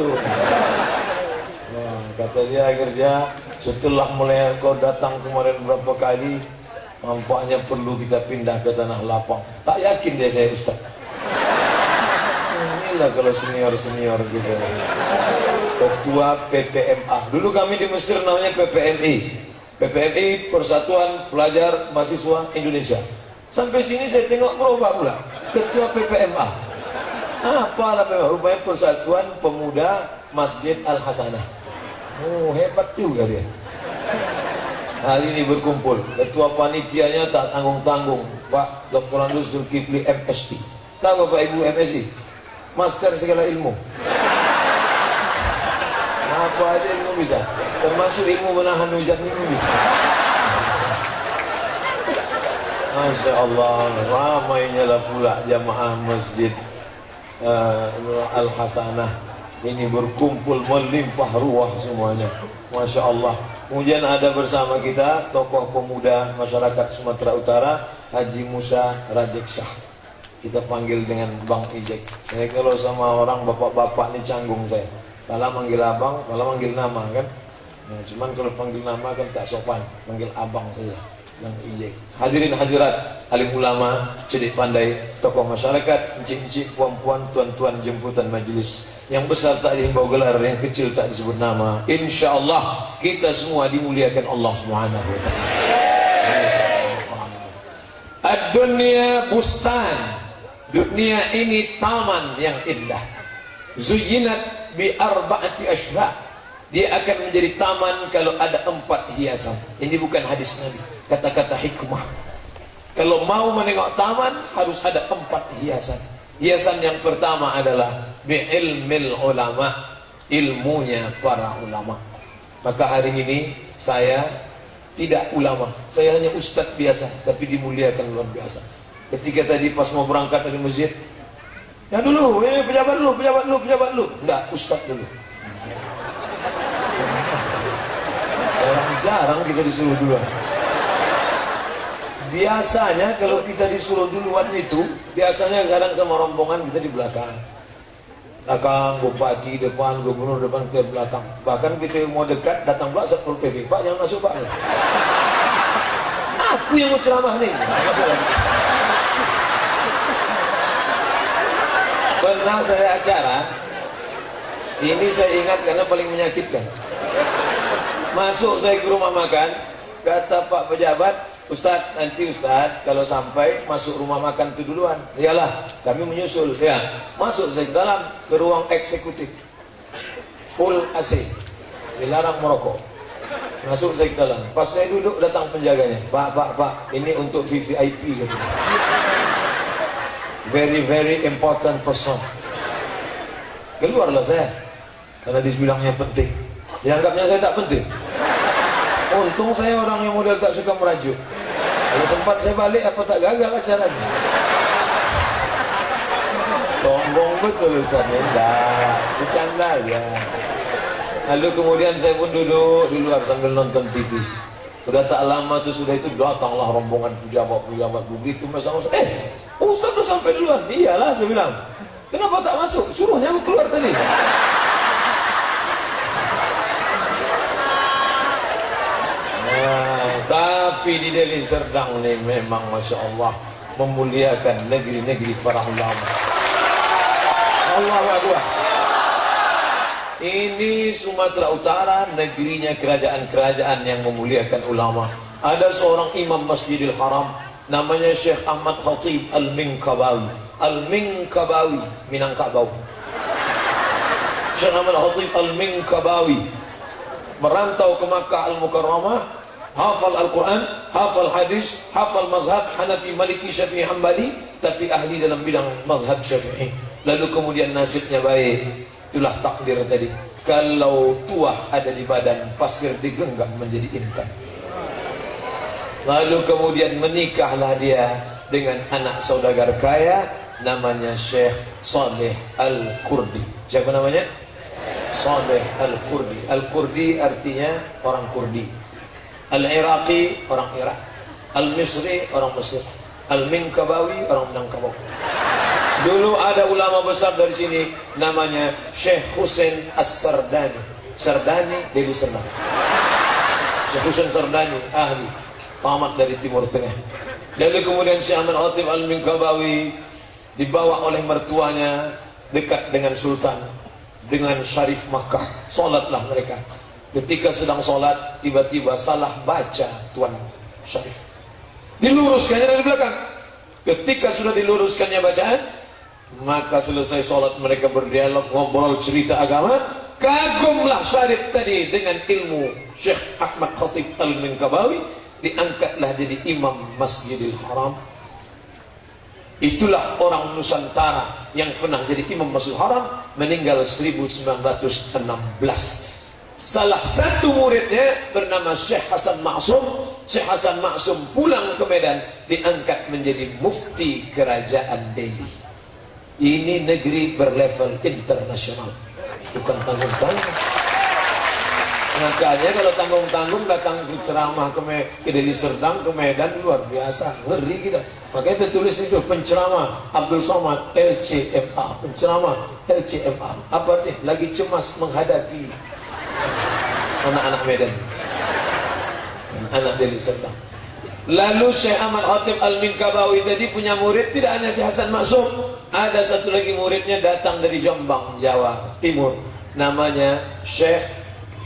itu. Nah, kata dia akhirnya setelah mulai kau datang kemarin berapa kali, nampaknya perlu kita pindah ke tanah lapang. Tak yakin dia saya Ustaz. Inilah kalau senior-senior gitu. Ketua PPMA. Dulu kami di Mesir namanya PPMI. PPMI Persatuan Pelajar Mahasiswa Indonesia. Sampai sini saya tengok berubah pula. Ketua PPMA. Apalah PPMA? Rupanya Persatuan Pemuda Masjid Al-Hasanah. Oh, hebat juga dia. Hari ini berkumpul. Ketua panitianya tak tanggung-tanggung, Pak Dr. Andus Zulkifli MSc. Tahu Bapak Ibu MSc? Master segala ilmu. Apa aja ilmu bisa. Termasuk ilmu menahan hujan ilmu bisa. Masya Allah, ramainya lah pula jamaah Masjid Al-Hasanah. Ini berkumpul melimpah ruah semuanya. Masya Allah. Kemudian ada bersama kita tokoh pemuda masyarakat Sumatera Utara, Haji Musa Rajeksyah. Kita panggil dengan Bang Ijek. Saya kalau sama orang bapak-bapak ini canggung saya. Kalau manggil abang, kalau manggil nama kan. Nah, cuman kalau panggil nama kan tak sopan. Panggil abang saja, Bang Ijek. Hadirin hadirat, alim ulama, cerdik pandai, tokoh masyarakat, encik-encik, puan-puan, tuan-tuan jemputan majelis. Yang besar tak dihimbau gelar, yang kecil tak disebut nama. Insya Allah kita semua dimuliakan Allah Subhanahu wa Ta'ala. Ad-dunya bustan. Dunia ini taman yang indah. Zuyyinat bi arba'ati ashra. Dia akan menjadi taman kalau ada 4 hiasan. Ini bukan hadis Nabi, kata-kata hikmah. Kalau mau menengok taman harus ada 4 hiasan. Hiasan yang pertama adalah bi'ilmil ulama, ilmunya para ulama. Maka hari ini saya tidak ulama, saya hanya ustadz biasa, tapi dimuliakan luar biasa. Ketika tadi pas mau berangkat dari masjid, ya dulu, ini pejabat dulu. Enggak, ustadz dulu. Jarang kita disuruh duluan. Biasanya kalau kita disuruh duluan itu, biasanya kadang sama rombongan kita di belakang. Belakang, bupati depan, gubernur depan, kita belakang. Bahkan kita mau dekat, datang pula Satpol PP. Pak, jangan masuk Pak. Aku yang mau ceramah nih. Masuk lagi. Pernah saya acara, ini saya ingat karena paling menyakitkan. Masuk saya ke rumah makan, kata Pak pejabat, Ustadz, nanti Ustadz kalau sampai masuk rumah makan itu duluan. Iyalah, kami menyusul. Ya, masuk saya ke dalam, ke ruang eksekutif, full AC, dilarang merokok. Masuk saya ke dalam. Pas saya duduk, datang penjaganya. Pak, ini untuk VVIP gitu. Very very important person. Keluarlah saya, karena dibilangnya penting. Dianggapnya saya tak penting. Untung saya orang yang model tak suka merajuk. Kalau sempat saya balik, apa tak gagal acaranya? Sombong betul Ustaz. Enggak, bercanda aja. Lalu kemudian saya pun duduk di luar sambil nonton TV. Sudah tak lama sesudah itu datanglah rombongan pejabat-pejabat begitu masa-masa. Ustaz udah sampai duluan. Iyalah, saya bilang. Kenapa tak masuk? Suruhnya aku keluar tadi. Tapi di Deli Serdang ini memang Masya Allah memuliakan negeri-negeri para ulama. Allahu Akbar. Ini Sumatera Utara, negerinya kerajaan-kerajaan yang memuliakan ulama. Ada seorang imam Masjidil Haram, namanya Syekh Ahmad Khatib Al-Minkabawi. Al-Minkabawi, Minangkabau. Syekh Ahmad Khatib Al-Minkabawi merantau ke Makkah Al-Mukarramah, hafal Al-Quran, hafal hadis, hafal mazhab Hanafi, Maliki, Syafi'i, Hambali, tapi ahli dalam bidang mazhab Syafi'i. Lalu kemudian nasibnya baik. Itulah takdir tadi. Kalau tuah ada di badan, pasir digenggam menjadi intan. Lalu kemudian menikahlah dia dengan anak saudagar kaya, namanya Syekh Saleh Al-Kurdi. Siapa namanya? Saleh Al-Kurdi. Al-Kurdi artinya orang Kurdi. Al-Iraqi orang Irak. Al-Misri orang Mesir. Al-Minkabawi orang Minangkabau. Dulu ada ulama besar dari sini namanya Syekh Husain As-Sardani. Sardani Deli Serdang. Syekh Husain Sardani ahli tamat dari Timur Tengah. Lalu kemudian Syekh Ahmad Khatib Al-Minkabawi dibawa oleh mertuanya dekat dengan Sultan, dengan Syarif Makkah. Salatlah mereka. Ketika sedang salat, tiba-tiba salah baca Tuan Syarif. Diluruskannya dari belakang. Ketika sudah diluruskannya bacaan, maka selesai salat mereka berdialog, ngobrol cerita agama. Kagumlah Syarif tadi dengan ilmu Syekh Ahmad Khatib Al-Minkabawi, diangkatlah jadi imam Masjidil Haram. Itulah orang Nusantara yang pernah jadi imam Masjidil Haram, meninggal 1916. Salah satu muridnya bernama Syekh Hasan Maksum. Syekh Hasan Maksum pulang ke Medan, diangkat menjadi mufti kerajaan Delhi. Ini negeri berlevel internasional, bukan tanggung-tanggung. Makanya kalau tanggung-tanggung datang ceramah ke Deli Serdang, ke Medan, luar biasa, ngeri kita. Makanya tertulis itu penceramah Abdul Somad LCMA, penceramah LCMA. Apa artinya? Lagi cemas menghadapi anak-anak Medan, anak Deli Serdang. Lalu Syekh Ahmad Khatib Al-Minkabawi tadi punya murid, tidak hanya Syekh Hasan Maksum, ada satu lagi muridnya datang dari Jombang, Jawa Timur, namanya Syekh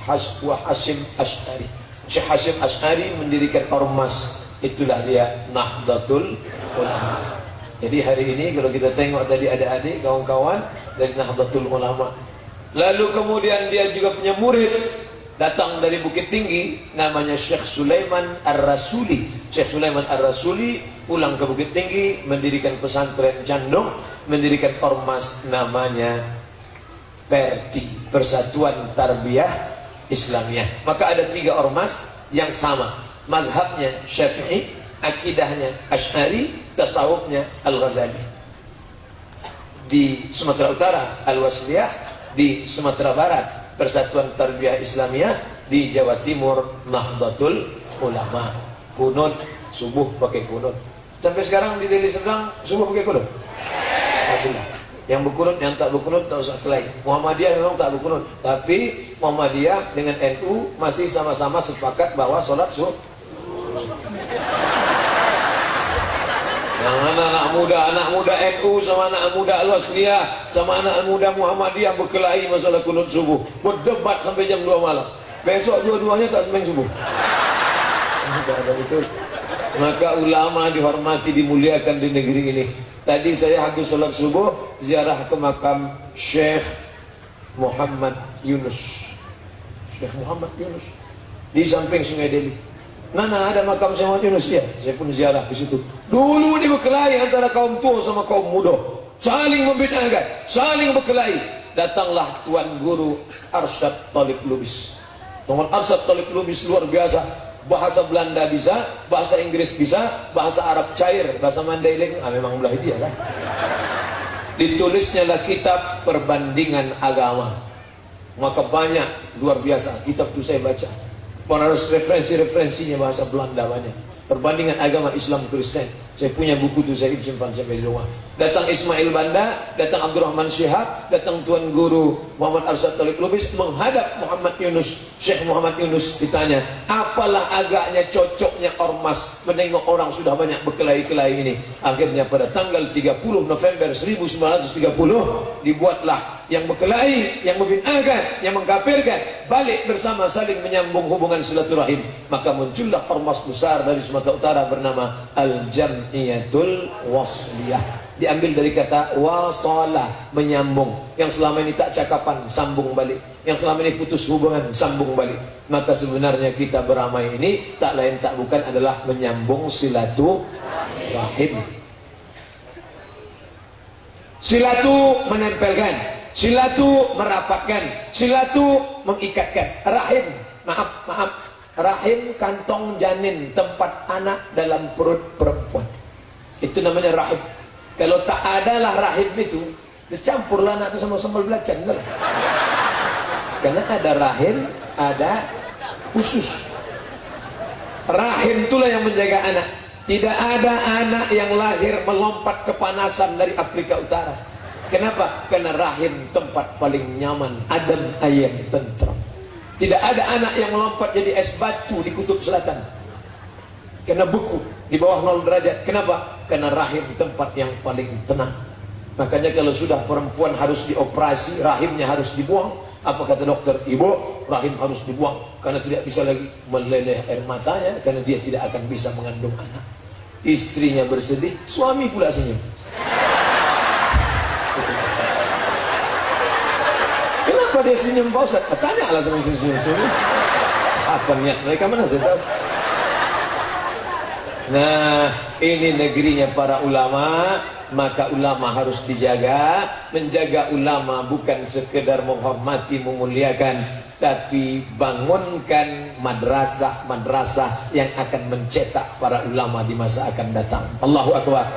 Hasyim Asy'ari. Syekh Hasyim Asy'ari mendirikan ormas, itulah dia Nahdlatul Ulama. Jadi hari ini kalau kita tengok tadi ada adik kawan-kawan dari Nahdlatul Ulama. Lalu kemudian dia juga punya murid datang dari Bukit Tinggi, namanya Syekh Sulaiman Ar-Rasuli. Syekh Sulaiman Ar-Rasuli pulang ke Bukit Tinggi, mendirikan pesantren Candong, mendirikan ormas namanya PERTI, Persatuan Tarbiyah Islamiyah. Maka ada 3 ormas yang sama, mazhabnya Syafi'i, akidahnya Asy'ari, tasawufnya Al-Ghazali. Di Sumatera Utara Al-Wasliyah, di Sumatera Barat Persatuan Tarbiyah Islamiyah, di Jawa Timur Nahdlatul Ulama. Kunut subuh pakai kunut. Sampai sekarang di Deli Serdang subuh pakai kunut. Alhamdulillah. Yang berkunut, yang tak berkunut tak usah kelahi. Muhammadiyah memang tak berkunut, tapi Muhammadiyah dengan NU masih sama-sama sepakat bahwa sholat subuh. Yang anak muda NU sama anak muda Al-Wasliyah sama anak muda Muhammadiyah berkelahi masalah kunut subuh, berdebat sampai jam 2 malam. Besok dua-duanya tak sembahyang subuh. Tidak ada itu. Maka ulama dihormati, dimuliakan di negeri ini. Tadi saya habis sholat subuh ziarah ke makam Syekh Muhammad Yunus. Syekh Muhammad Yunus di samping Sungai Deli. Nana ada makam Syekh Muhammad Yunus ya. Saya pun ziarah ke situ. Dulu ini berkelahi antara kaum tua sama kaum muda, saling membid'ahkan, saling berkelahi. Datanglah Tuan Guru Arsyad Talib Lubis. Tuan Arsyad Talib Lubis luar biasa. Bahasa Belanda bisa, bahasa Inggris bisa, bahasa Arab cair, bahasa Mandailing, memang belah dia kan. Ditulisnya lah kitab Perbandingan Agama. Maka banyak, luar biasa kitab itu saya baca. Harus referensinya bahasa Belanda banyak. Perbandingan agama Islam Kristen. Saya punya buku itu, saya simpan sampai di rumah. Datang Ismail Banda, datang Abdurrahman Syihab, datang Tuan Guru Muhammad Arsyad Talib Lubis menghadap Muhammad Yunus. Syekh Muhammad Yunus ditanya, apalah agaknya cocoknya ormas menengok orang sudah banyak berkelahi-kelahi ini. Akhirnya pada tanggal 30 November 1930 dibuatlah yang berkelahi, yang membid'ahkan, yang mengkafirkan balik bersama, saling menyambung hubungan silaturahim. Maka muncullah ormas besar dari Sumatera Utara bernama Al-Jam'iyatul Wasliyah. Diambil dari kata wasala, menyambung. Yang selama ini tak cakapan, sambung balik. Yang selama ini putus hubungan, sambung balik. Maka sebenarnya kita beramai ini tak lain tak bukan adalah menyambung silaturahim. Silatu menempelkan, silatu merapatkan, silatu mengikatkan. Rahim, maaf, rahim kantong janin, tempat anak dalam perut perempuan. Itu namanya rahim. Kalau tak adalah rahim itu, dicampurlah anak itu sama sambal belacan. Karena ada rahim, ada usus. Rahim itulah yang menjaga anak. Tidak ada anak yang lahir melompat kepanasan dari Afrika Utara. Kenapa? Karena rahim tempat paling nyaman, adem, ayem, tentram. Tidak ada anak yang melompat jadi es batu di kutub selatan. Karena beku di bawah 0 derajat. Kenapa? Karena rahim tempat yang paling tenang. Makanya kalau sudah perempuan harus dioperasi, rahimnya harus dibuang. Apa kata dokter? Ibu, rahim harus dibuang karena tidak bisa lagi meleleh air matanya, karena dia tidak akan bisa mengandung anak. Istrinya bersedih, suami pula senyum. Kenapa dia senyum, Pak Ustaz? Tanyalah sama senyum-senyum. Apa niat mereka, mana saya tahu. Nah, ini negerinya para ulama. Maka ulama harus dijaga. Menjaga ulama bukan sekedar menghormati, memuliakan, tapi bangunkan madrasah-madrasah yang akan mencetak para ulama di masa akan datang. Allahu Akbar.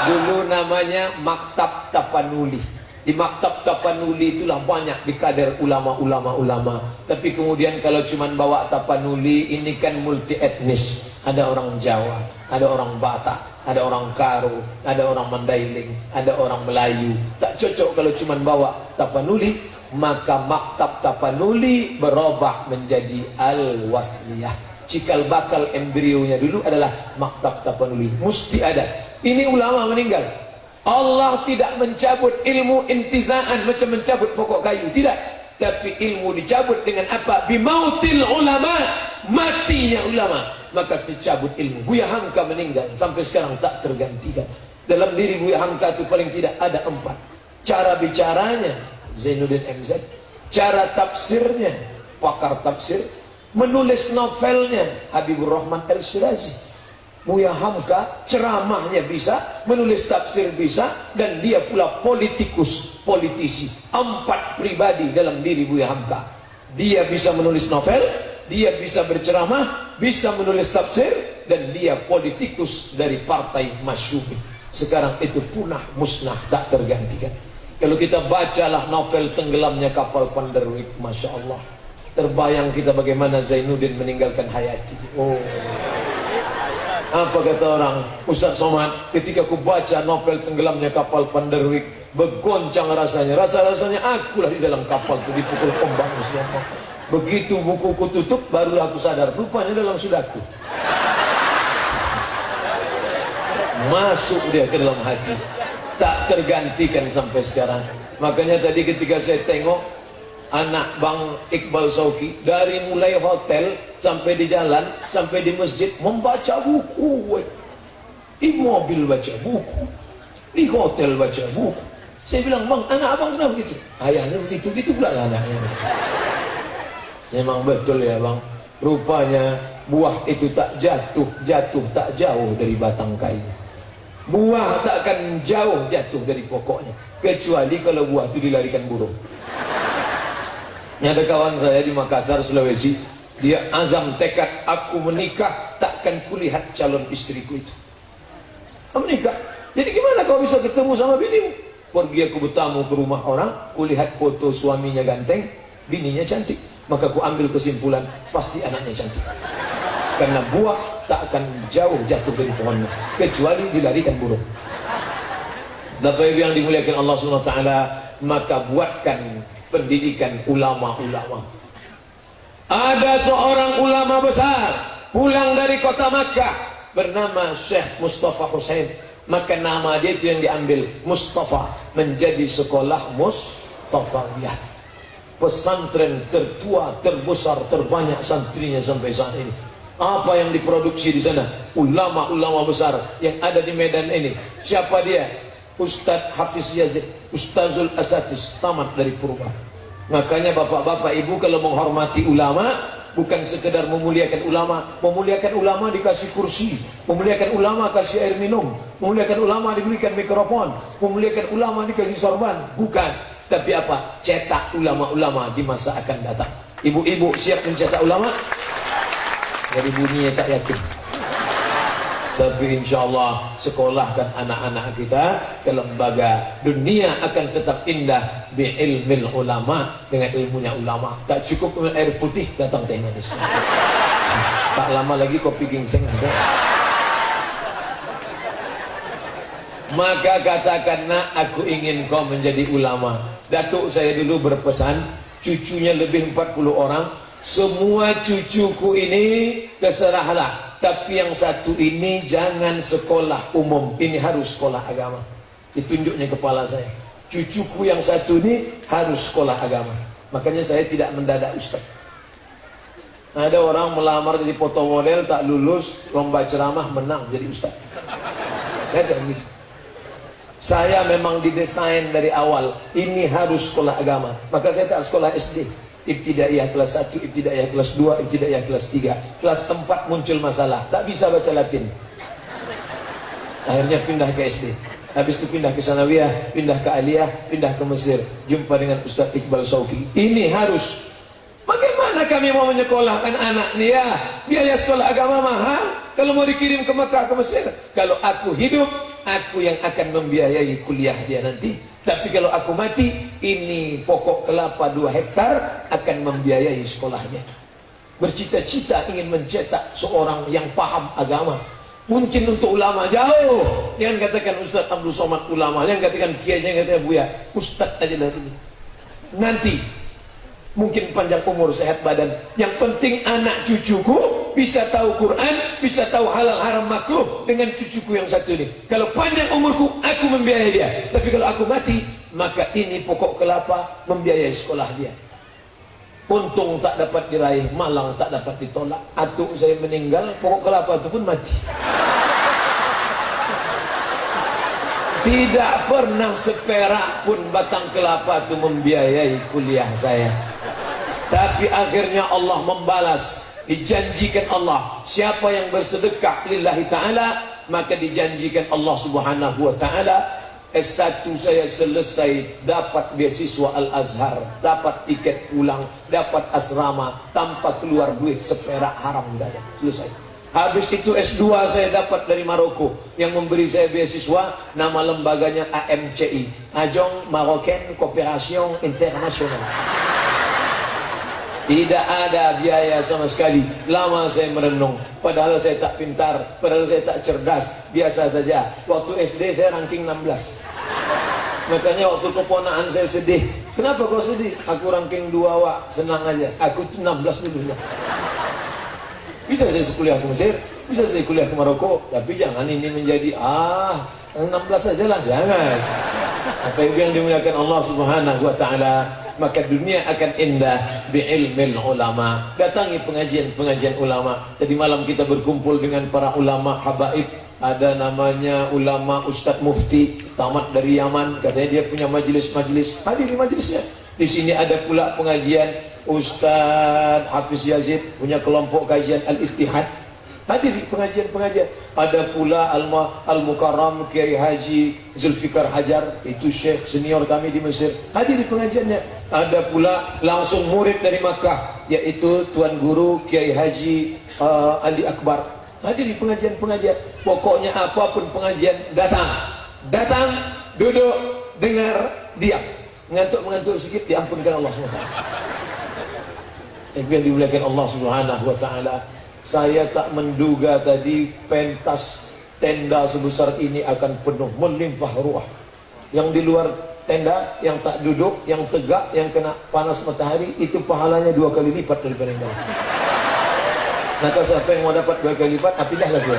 Dulu namanya Maktab Tapanuli. Di Maktab Tapanuli itulah banyak dikader ulama-ulama. Tapi kemudian kalau cuma bawa Tapanuli, ini kan multi etnis. Ada orang Jawa, ada orang Batak, ada orang Karo, ada orang Mandailing, ada orang Melayu. Tak cocok kalau cuma bawa Tapanuli. Maka Maktab Tapanuli berubah menjadi Al-Wasliyah. Cikal bakal embrionya dulu adalah Maktab Tapanuli. Mesti ada. Ini ulama meninggal, Allah tidak mencabut ilmu intizaan macam mencabut pokok kayu, tidak. Tapi ilmu dicabut dengan apa? Bimautil ulama, matinya ulama. Maka dicabut ilmu. Buya Hamka meninggal, sampai sekarang tak tergantikan. Dalam diri Buya Hamka itu paling tidak ada 4. Cara bicaranya Zainuddin MZ, cara tafsirnya pakar tafsir, menulis novelnya Habibur Rahman El-Shirazi. Buya Hamka ceramahnya bisa, menulis tafsir bisa, dan dia pula politisi. 4 pribadi dalam diri Buya Hamka. Dia bisa menulis novel, dia bisa berceramah, bisa menulis tafsir, dan dia politikus dari partai Masyumi. Sekarang itu punah, musnah, tak tergantikan. Kalau kita bacalah novel Tenggelamnya Kapal Panderwick, Masya Allah, terbayang kita bagaimana Zainuddin meninggalkan Hayati. Oh, apa kata orang? Ustaz Somad, ketika aku baca novel Tenggelamnya Kapal Panderwick, bergoncang rasanya. Rasanya akulah di dalam kapal itu dipukul ombak. Begitu bukuku tutup, barulah aku sadar, rupanya dalam sudahku. Masuk dia ke dalam hati, tak tergantikan sampai sekarang. Makanya tadi ketika saya tengok anak Bang Iqbal Sauki, dari mulai hotel sampai di jalan, sampai di masjid, membaca buku. Di mobil baca buku, di hotel baca buku. Saya bilang, Bang, anak abang kenapa begitu? Ayahnya begitu pula anaknya. Memang betul ya Bang, rupanya buah itu tak jatuh tak jauh dari batang kayu. Buah tak akan jauh jatuh dari pokoknya, kecuali kalau buah itu dilarikan burung. Ada kawan saya di Makassar, Sulawesi, dia azam tekad, aku menikah takkan kulihat calon istriku itu. Menikah, jadi gimana kau bisa ketemu sama binimu? Pergi aku bertamu ke rumah orang, kulihat foto suaminya ganteng, bininya cantik. Maka aku ambil kesimpulan, pasti anaknya cantik. Karena buah tak akan jauh jatuh dari pohonnya, kecuali dilarikan burung. Bapak Ibu yang dimuliakan Allah SWT, maka buatkan pendidikan ulama-ulama. Ada seorang ulama besar pulang dari kota Makkah, bernama Syekh Mustafa Hussein. Maka nama dia itu yang diambil, Mustafa, menjadi sekolah Mustafawiyah. Pesantren tertua, terbesar, terbanyak santrinya sampai saat ini. Apa yang diproduksi di sana? Ulama-ulama besar yang ada di Medan ini. Siapa dia? Ustadz Hafiz Yazid, Ustazul Asatis, tamat dari Purba. Makanya bapak-bapak ibu kalau menghormati ulama, bukan sekedar memuliakan ulama. Memuliakan ulama dikasih kursi, memuliakan ulama kasih air minum, memuliakan ulama diberikan mikrofon, memuliakan ulama dikasih sorban. Bukan. Tapi apa? Cetak ulama-ulama di masa akan datang. Ibu-ibu siap mencetak ulama? Dari bunyinya tak yakin. Tapi insya Allah sekolahkan anak-anak kita ke lembaga. Dunia akan tetap indah bi ilmil ulama, dengan ilmunya ulama. Tak cukup dengan air putih, datang teh manis. Tak lama lagi kopi ginseng ada. Maka katakan, nak, aku ingin kau menjadi ulama. Datuk saya dulu berpesan, cucunya lebih 40 orang. Semua cucuku ini terserahlah, tapi yang satu ini jangan sekolah umum, ini harus sekolah agama. Ditunjuknya kepala saya, cucuku yang satu ini harus sekolah agama. Makanya saya tidak mendadak ustaz. Ada orang melamar jadi foto model, tak lulus lomba ceramah, menang jadi ustaz. Lihat gitu. Saya memang didesain dari awal, ini harus sekolah agama. Maka saya tak sekolah SD. Ibtidaiyah kelas 1, ibtidaiyah kelas 2, ibtidaiyah kelas 3. Kelas 4 muncul masalah, tak bisa baca Latin. Akhirnya pindah ke SD. Habis itu pindah ke Sanawiyah, pindah ke Aliyah, pindah ke Mesir. Jumpa dengan Ustaz Iqbal Sauki. Ini harus. Bagaimana kami mau menyekolahkan anak nih ya? Biaya sekolah agama mahal. Kalau mau dikirim ke Mekah, ke Mesir. Kalau aku hidup, aku yang akan membiayai kuliah dia nanti. Tapi kalau aku mati, ini pokok kelapa 2 hektar akan membiayai sekolahnya. Bercita-cita ingin mencetak seorang yang paham agama. Mungkin untuk ulama jauh. Jangan katakan Ustaz Abdul Somad ulama, jangan katakan kiai, jangan katakan buya. Ustaz aja lah dulu. Nanti mungkin panjang umur, sehat badan. Yang penting anak cucuku bisa tahu Quran, bisa tahu halal haram makruh dengan cucuku yang satu ini. Kalau panjang umurku, aku membiayai dia. Tapi kalau aku mati, maka ini pokok kelapa membiayai sekolah dia. Untung tak dapat diraih, malang tak dapat ditolak. Atuk saya meninggal, pokok kelapa itu pun mati. Tidak pernah seperak pun batang kelapa itu membiayai kuliah saya. Tapi akhirnya Allah membalas. Dijanjikan Allah, siapa yang bersedekah lillahi ta'ala, maka dijanjikan Allah subhanahu wa ta'ala. S1 saya selesai, dapat beasiswa Al-Azhar, dapat tiket pulang, dapat asrama, tanpa keluar duit seperak haram dada. Selesai. Habis itu S2 saya dapat dari Maroko, yang memberi saya beasiswa, nama lembaganya AMCI, Agence Marocaine Coopération Internationale. Tidak ada biaya sama sekali. Lama saya merenung. Padahal saya tak pintar, padahal saya tak cerdas, biasa saja. Waktu SD saya ranking 16. Makanya waktu keponakan saya sedih. Kenapa kau sedih? Aku ranking 2 wak, senang aja. Aku 16 dulu. Bisa saya kuliah ke Mesir, bisa saya kuliah ke Maroko, tapi jangan ini menjadi 16 saja lah, jangan. Apa yang dimuliakan Allah Subhanahu wa taala, maka dunia akan indah bi'ilmil ulama. Datangi pengajian-pengajian ulama. Tadi malam kita berkumpul dengan para ulama habaib. Ada namanya ulama Ustadz Mufti, tamat dari Yaman. Katanya dia punya majelis-majelis. Hadir di majelisnya. Di sini ada pula pengajian Ustadz Hafiz Yazid, punya kelompok kajian Al-Ittihad. Hadir di pengajian-pengajian. Ada pula Al-Mukarram Kiai Haji Zulfikar Hajar, itu syekh senior kami di Mesir. Hadir di pengajiannya. Ada pula langsung murid dari Makkah, yaitu Tuan Guru Kiai Haji Ali Akbar. Hadir di pengajian-pengajian. Pokoknya apapun pengajian, datang, duduk, dengar, diam. Ngantuk-ngantuk sedikit diampunkan Allah SWT. Yang dimuliakan Allah Subhanahu wa taala. Saya tak menduga tadi pentas tenda sebesar ini akan penuh, melimpah ruah. Yang di luar tenda, yang tak duduk, yang tegak, yang kena panas matahari, itu pahalanya 2 kali lipat daripada yang lain. Maka siapa yang mau dapat 2 kali lipat, pindahlah dia.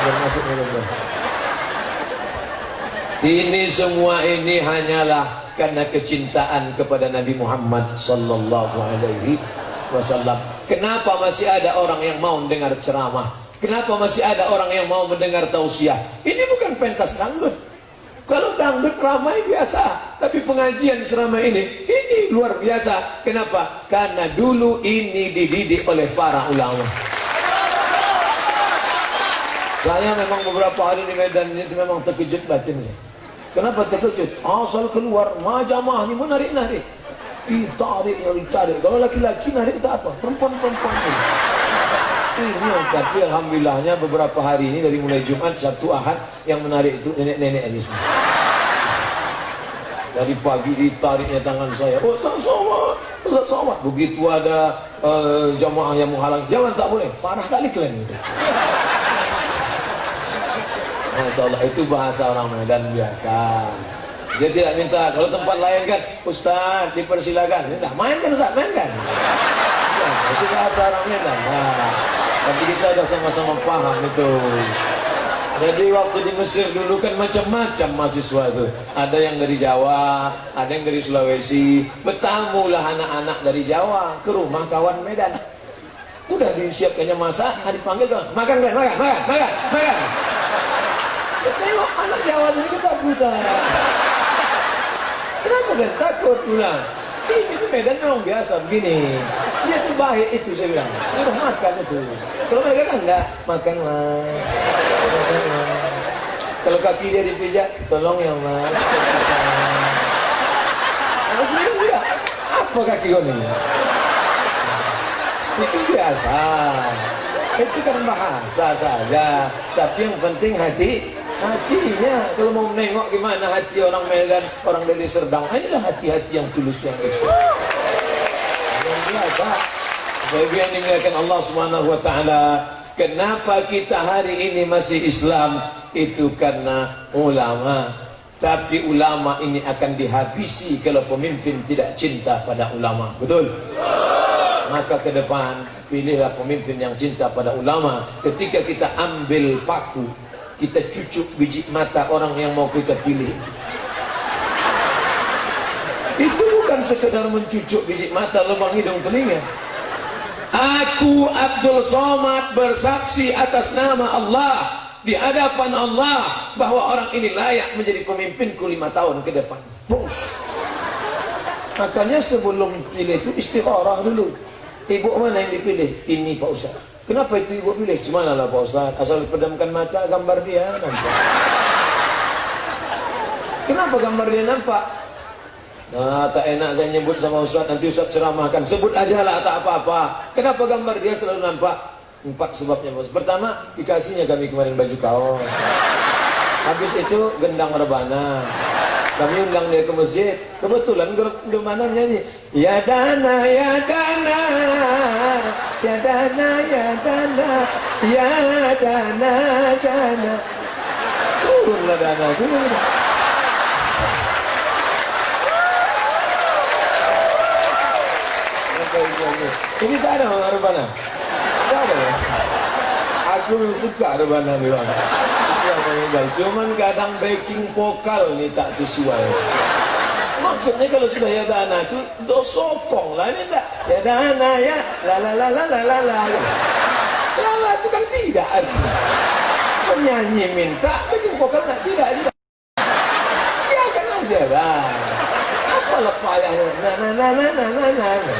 Biar masuk mudah-mudahan. Ini semua ini hanyalah karena kecintaan kepada Nabi Muhammad sallallahu alaihi wasallam. Kenapa masih ada orang yang mau mendengar ceramah? Kenapa masih ada orang yang mau mendengar tausiah? Ini bukan pentas dangdut. Kalau dangdut ramai biasa, tapi pengajian seramai ini luar biasa. Kenapa? Karena dulu ini dididik oleh para ulama. Saya memang beberapa hari di Medan ini memang terkejut batinnya. Kenapa terkejut? Asal keluar majamah ni menarik-narik. Ditarik. Kalau laki-laki narik tak apa, perempuan-perempuan ini. Tapi alhamdulillahnya beberapa hari ini dari mulai Jumat, Sabtu, Ahad yang menarik itu nenek-nenek aja semua. Dari pagi ditariknya tangan saya. Ustaz Somad. Begitu ada jamaah yang menghalang, jangan, tak boleh. Parah kali kalian itu. Masya Allah, itu bahasa orang Medan biasa. Dia tidak minta, kalau tempat lain kan, Ustaz dipersilakan. Dah main kan Ustaz, main kan? Ya, itu bahasa orang Medan. Nah, tapi kita udah sama-sama paham itu. Jadi waktu di Mesir dulu kan macam-macam mahasiswa itu. Ada yang dari Jawa, ada yang dari Sulawesi. Bertamulah anak-anak dari Jawa ke rumah kawan Medan. Udah disiapkannya masak, dipanggil kan, makan kan, makan. Tengok anak Jawa ini ketakutan. Kenapa kan takut pulang? Ini Medan memang biasa begini. Dia tuh baik itu saya bilang. Dia udah makan itu. Kalau mereka kan enggak makan mas. Kalau kaki dia dipijat, tolong ya mas. Mas bilang juga, apa kaki kau ini? Itu biasa. Itu kan bahasa saja. Tapi yang penting hatinya. Kalau mau menengok gimana hati orang Medan, orang Deli Serdang, inilah hati-hati yang tulus, yang ikhlas. Yang biasa. Bagi yang dimuliakan Allah Subhanahu wa taala, kenapa kita hari ini masih Islam? Itu karena ulama. Tapi ulama ini akan dihabisi kalau pemimpin tidak cinta pada ulama. Betul? Maka ke depan pilihlah pemimpin yang cinta pada ulama. Ketika kita ambil paku, kita cucuk biji mata orang yang mau kita pilih. Itu bukan sekedar mencucuk biji mata lubang hidung telinga. Aku Abdul Somad bersaksi atas nama Allah di hadapan Allah bahwa orang ini layak menjadi pemimpinku 5 tahun ke depan. Bos. Makanya sebelum pilih itu istikharah dulu. Ibu mana yang dipilih? Ini Pak Ustaz. Kenapa itu ibu pilih? Cuma lah Pak Ustaz, asal dipedamkan mata gambar dia nampak. Kenapa gambar dia nampak? Nah, tak enak saya nyebut sama Ustaz, nanti Ustaz ceramahkan. Sebut aja lah, tak apa-apa. Kenapa gambar dia selalu nampak? 4 sebabnya. Pertama, dikasihnya kami kemarin baju kaos. Habis itu gendang rebana. Kami undang dia ke masjid. Kebetulan Rebana nyanyi. Ya dana, ya dana, ya dana, ya dana, ya dana, dana. Turunlah dana, turun. Ini tak ada Rebana. Tak ada. Aku suka Rebana memang. Cuman kadang backing vokal nih tak sesuai. Maksudnya kalau sudah ya dana itu do sokong lah, ini enggak ya dana ya la la la la la la la la la itu kan tidak arti. Penyanyi minta backing vokal tidak ya kan aja lah. Apa lepayahnya na na na na na na na.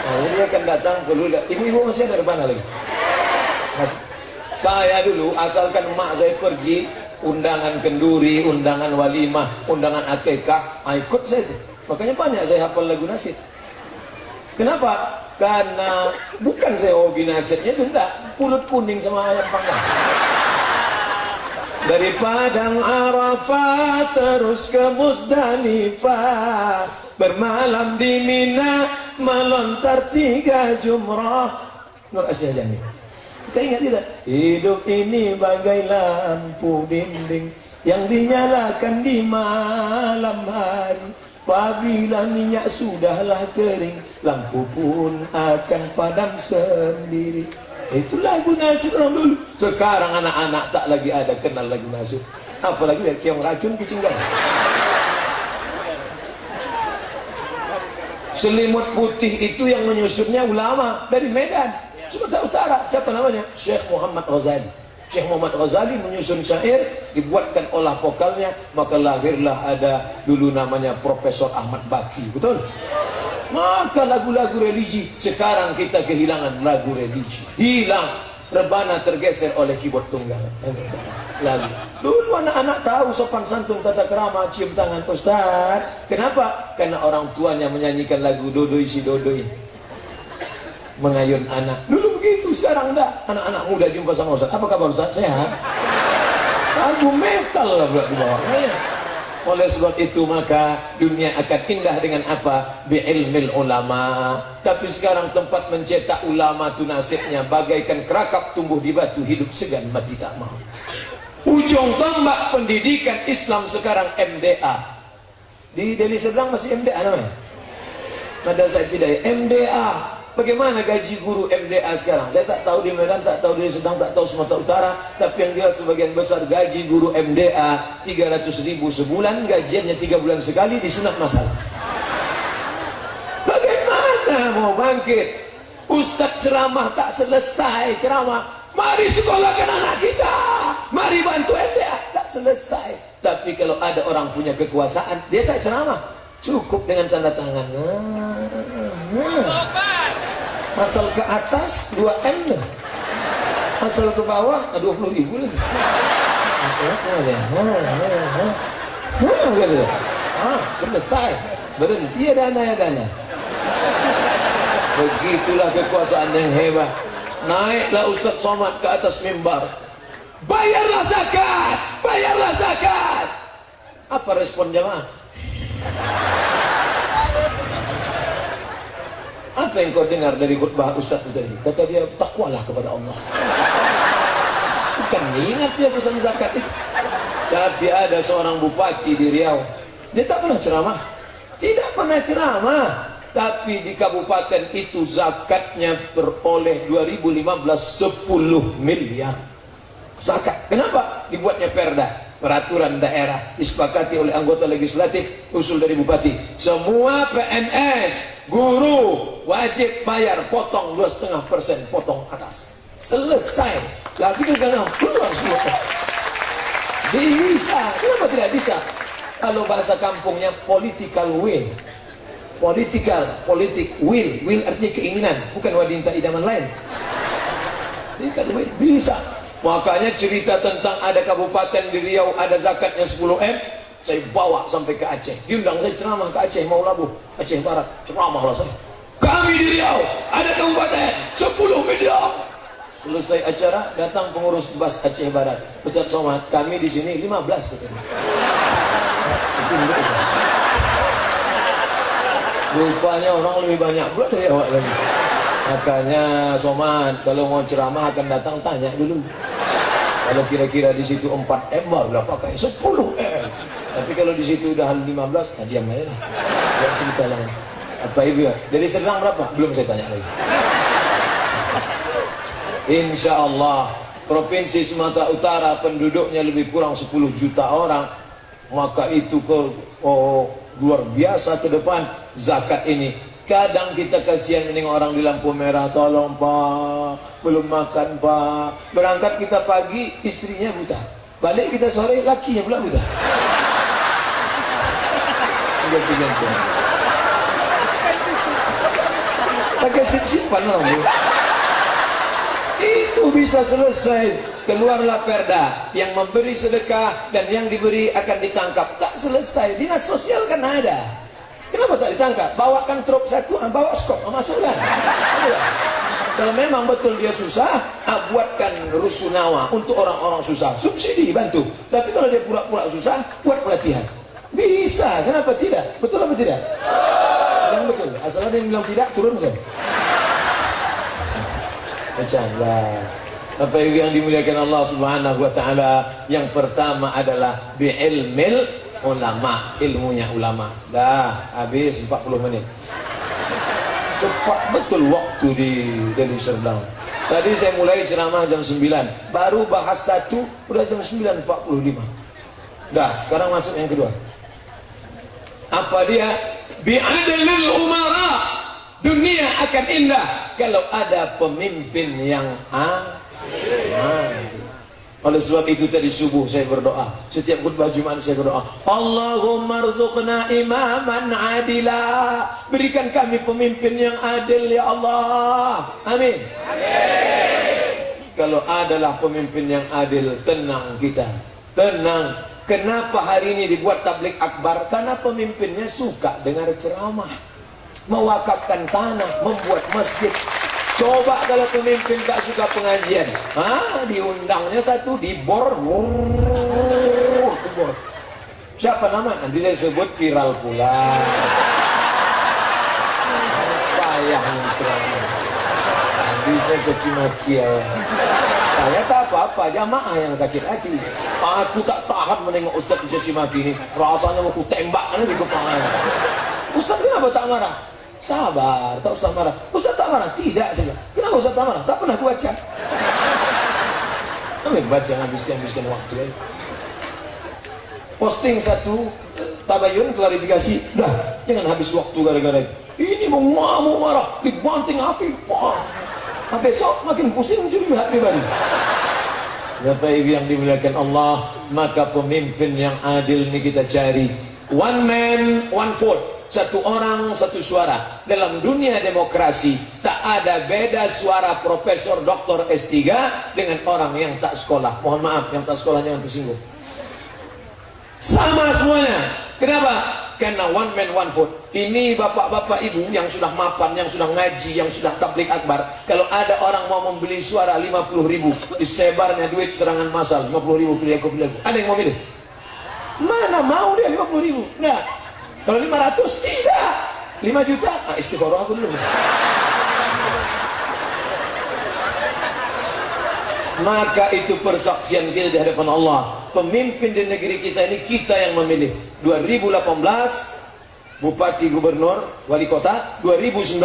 Nah, dia akan datang perlu ibu-ibu masih ada Rebana lagi. Saya dulu asalkan emak saya pergi undangan kenduri, undangan walimah, undangan akikah, ikut saya. Makanya banyak saya hafal lagu nasyid. Kenapa? Karena bukan saya hobi nasyidnya itu enggak, pulut kuning sama ayam panggang. Dari Padang Arafah terus ke Musdalifah, bermalam di Mina, melontar 3 jumrah. Nur Asia Jamil. Kita ingat tidak? Hidup ini bagai lampu dinding yang dinyalakan di malam hari. Apabila minyak sudahlah kering, lampu pun akan padam sendiri. Itu lagu nasyid orang dulu. Sekarang anak-anak tak lagi ada kenal lagu nasyid. Apalagi keong racun kicinggan. Selimut putih itu yang menyusunnya ulama dari Medan, Sumatera Utara. Siapa namanya? Syekh Muhammad Ghazali. Syekh Muhammad Ghazali menyusun syair, dibuatkan olah vokalnya, maka lahirlah ada dulu namanya Profesor Ahmad Baki. Betul? Maka lagu-lagu religi, sekarang kita kehilangan lagu religi. Hilang. Rebana tergeser oleh keyboard tunggal. Lagu. Dulu anak-anak tahu sopan santun tata krama, cium tangan Ustaz. Kenapa? Karena orang tuanya menyanyikan lagu Dodoi si Dodoi, mengayun anak. Dulu begitu, sekarang enggak. Anak-anak muda jumpa sama Ustaz, apa kabar Ustaz? Sehat? Lagu metal lah buat di bawahnya. Oleh sebab itu maka dunia akan indah dengan apa? Bi'ilmil ulama. Tapi sekarang tempat mencetak ulama itu nasibnya bagaikan kerakap tumbuh di batu, hidup segan mati tak mau. Ujung tombak pendidikan Islam sekarang MDA. Di Deli Serdang masih MDA namanya? Madrasah Ibtidaiyah MDA. Bagaimana gaji guru MDA sekarang? Saya tak tahu di Medan, tak tahu di Sedang, tak tahu Sumatera Utara. Tapi yang jelas sebagian besar gaji guru MDA 300.000 sebulan, gajiannya 3 bulan sekali, disunat masal. Bagaimana mau bangkit? Ustadz ceramah tak selesai ceramah. Mari sekolahkan anak kita, mari bantu MDA, tak selesai. Tapi kalau ada orang punya kekuasaan, dia tak ceramah, cukup dengan tanda tangan. Asal ke atas 2M, asal ke bawah 20.000 lagi. Selesai, berhenti dana. Begitulah kekuasaan yang hebat. Naiklah Ustadz Somad ke atas mimbar, bayarlah zakat, bayarlah zakat. Apa respon jamaah? Apa yang kau dengar dari khutbah Ustadz itu tadi? Kata dia, takwalah kepada Allah. Bukan ingat dia pesan zakat itu. Tapi ada seorang bupati di Riau, dia tak pernah ceramah, tidak pernah ceramah. Tapi di kabupaten itu zakatnya peroleh 2015 10 miliar zakat. Kenapa? Dibuatnya perda, peraturan daerah, disepakati oleh anggota legislatif, usul dari bupati. Semua PNS, guru wajib bayar, potong 2,5%, potong atas. Selesai. Lagi kita keluar semua. Bisa. Kenapa tidak bisa? Kalau bahasa kampungnya political will. Politik, will artinya keinginan, bukan wadinta idaman lain. Bisa. Makanya cerita tentang ada kabupaten di Riau ada zakatnya 10M, saya bawa sampai ke Aceh. Diundang saya ceramah ke Aceh, mau Labuh, Aceh Barat, ceramahlah saya. Kami di Riau ada kabupaten 10 miliar. Selesai acara, datang pengurus Bas Aceh Barat, Ustadz Somad, kami di sini 15 katanya. Rupanya orang lebih banyak pula dari awak lagi. Makanya Somad kalau mau ceramah akan datang tanya dulu. Kalau kira-kira di situ 4M barulah pakai 10M. Tapi kalau di situ udah 15, nah diam aja lah. Jangan cerita lah. Apa ibu ya? Dari Serdang berapa? Belum saya tanya lagi. Insya Allah Provinsi Sumatera Utara penduduknya lebih kurang 10 juta orang. Maka itu luar biasa ke depan zakat ini. Kadang kita kasihan menengok orang di lampu merah, tolong pak, belum makan pak. Berangkat kita pagi, istrinya buta. Balik kita sore, lakinya pula buta. Ganti-ganti. Pakai simpan orang. Itu bisa selesai. Keluarlah perda, yang memberi sedekah dan yang diberi akan ditangkap. Tak selesai. Dinas sosial kan ada. Kenapa tak ditangkap? Bawakan truk satu, bawa skop, masukkan. Kalau memang betul dia susah, buatkan rusunawa untuk orang-orang susah. Subsidi, bantu. Tapi kalau dia pura-pura susah, buat pelatihan. Bisa, kenapa tidak? Betul apa tidak? Yang betul. Asal ada yang bilang tidak, turun saya. Bercanda. Apa yang dimuliakan Allah Subhanahu wa taala, yang pertama adalah bi'ilmil ulama, ilmunya ulama. Dah habis 40 menit. Cepat betul waktu di Deli Serdang. Tadi saya mulai ceramah jam 9, baru bahas satu udah jam 9.45. Dah, sekarang masuk yang kedua. Apa dia? Bi'adlil umara. Dunia akan indah kalau ada pemimpin yang oleh sebab itu tadi subuh saya berdoa, setiap khutbah Jumat saya berdoa, Allahumma rzuqna imaman adila, berikan kami pemimpin yang adil ya Allah, amin. Kalau adalah pemimpin yang adil, tenang kita, tenang. Kenapa hari ini dibuat tablik akbar? Karena pemimpinnya suka dengar ceramah, mewakafkan tanah, membuat masjid. Coba kalau pemimpin tak suka pengajian, diundangnya satu dibor, siapa nama? Nanti saya sebut viral pula. Payah ceramah. Bisa caci maki ya. Saya tak apa-apa, jamaah yang sakit hati. Aku tak tahan menengok Ustaz dicaci maki ini. Rasanya mau ku tembak di kepalanya. Ustaz kenapa tak marah? Sabar, tak usah marah. Ustaz tak marah? Tidak saja. Kenapa Ustaz tak marah? Tak pernah ku baca. Kami baca habiskan waktu ya. Posting satu tabayun klarifikasi. Dah, jangan habis waktu gara-gara ini mau ngamuk marah, dibanting api. Wah. Besok makin pusing mencuri hak pribadi. Bapak Ibu yang dimuliakan Allah, maka pemimpin yang adil ini kita cari. One man, one vote. Satu orang, satu suara. Dalam dunia demokrasi, tak ada beda suara profesor, doktor, S3 dengan orang yang tak sekolah. Mohon maaf, yang tak sekolah jangan tersinggung. Sama semuanya. Kenapa? Karena one man, one vote. Ini bapak-bapak ibu yang sudah mapan, yang sudah ngaji, yang sudah tabligh akbar. Kalau ada orang mau membeli suara 50.000, disebarnya duit serangan massal 50.000, pilih aku. Ada yang mau milih? Mana mau dia 50.000? Nah, kalau 500 tidak. 5 juta, istiqoroh aku dulu. Maka itu persaksian kita di hadapan Allah. Pemimpin di negeri kita ini kita yang memilih. 2018 Bupati, Gubernur, Wali Kota. 2019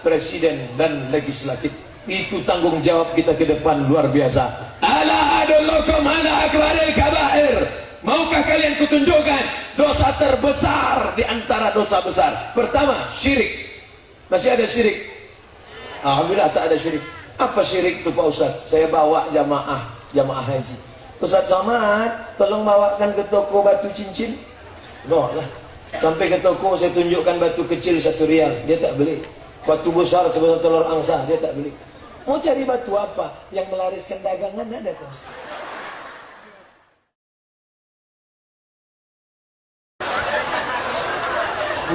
Presiden dan Legislatif. Itu tanggung jawab kita ke depan luar biasa. Ala adullukum ala akbaril kabair. Maukah kalian kutunjukkan dosa terbesar di antara dosa besar? Pertama, syirik. Masih ada syirik? Alhamdulillah tak ada syirik. Apa syirik itu Pak Ustaz? Saya bawa jamaah haji. Ustaz Somad, tolong bawakan ke toko batu cincin. Loh lah. Sampai ke toko saya tunjukkan batu kecil 1 rial, dia tak beli. Batu besar sebesar telur angsa, dia tak beli. Mau cari batu apa? Yang melariskan dagangan ada Pak Ustaz.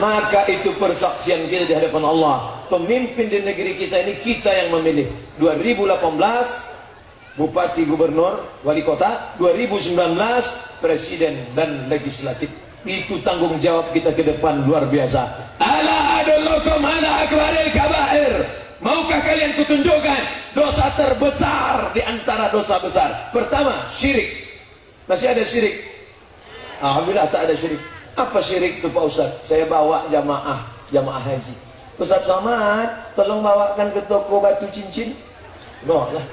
Maka itu persaksian kita di hadapan Allah. Pemimpin di negeri kita ini kita yang memilih. 2018 Bupati, Gubernur, Wali Kota. 2019 Presiden dan Legislatif. Itu tanggung jawab kita ke depan luar biasa. Ala adullukum ala akbaril kabair. Maukah kalian kutunjukkan dosa terbesar di antara dosa besar? Pertama, syirik. Masih ada syirik? Alhamdulillah tak ada syirik. Apa syirik itu Pak Ustaz? Saya bawa jamaah haji. Ustaz Somad, tolong bawakan ke toko batu cincin. Loh lah.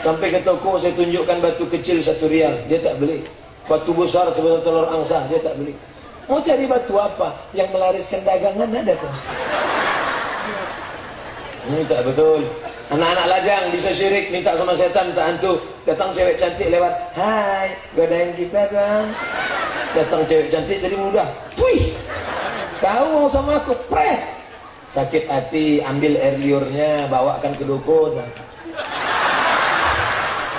Sampai ke toko saya tunjukkan batu kecil 1 rial, dia tak beli. Batu besar sebesar telur angsa, dia tak beli. Mau cari batu apa? Yang melariskan dagangan ada Pak Ustaz. Ini tak betul. Anak-anak lajang bisa syirik, minta sama setan, minta hantu. Datang cewek cantik lewat, hai, godain kita dong. Datang cewek cantik jadi mudah. Wih, kau mau sama aku? Pret. Sakit hati, ambil air liurnya, bawakan ke dukun.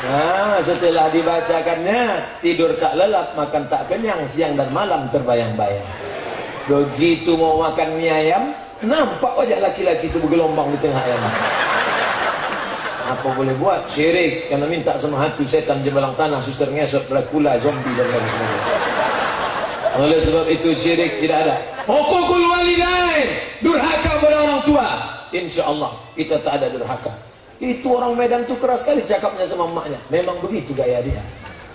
Nah, setelah dibacakannya, tidur tak lelap, makan tak kenyang, siang dan malam terbayang-bayang. Begitu mau makan mie ayam, nampak wajah laki-laki itu bergelombang di tengah ayam. Apa boleh buat? Syirik, karena minta sama hantu, setan, jembalang tanah, suster ngesot, Dracula, zombie dan lain sebagainya. Oleh sebab itu syirik tidak ada. Hukukul walidain, durhaka pada orang tua. Insya Allah kita tak ada durhaka. Itu orang Medan tuh keras sekali cakapnya sama emaknya. Memang begitu gaya dia.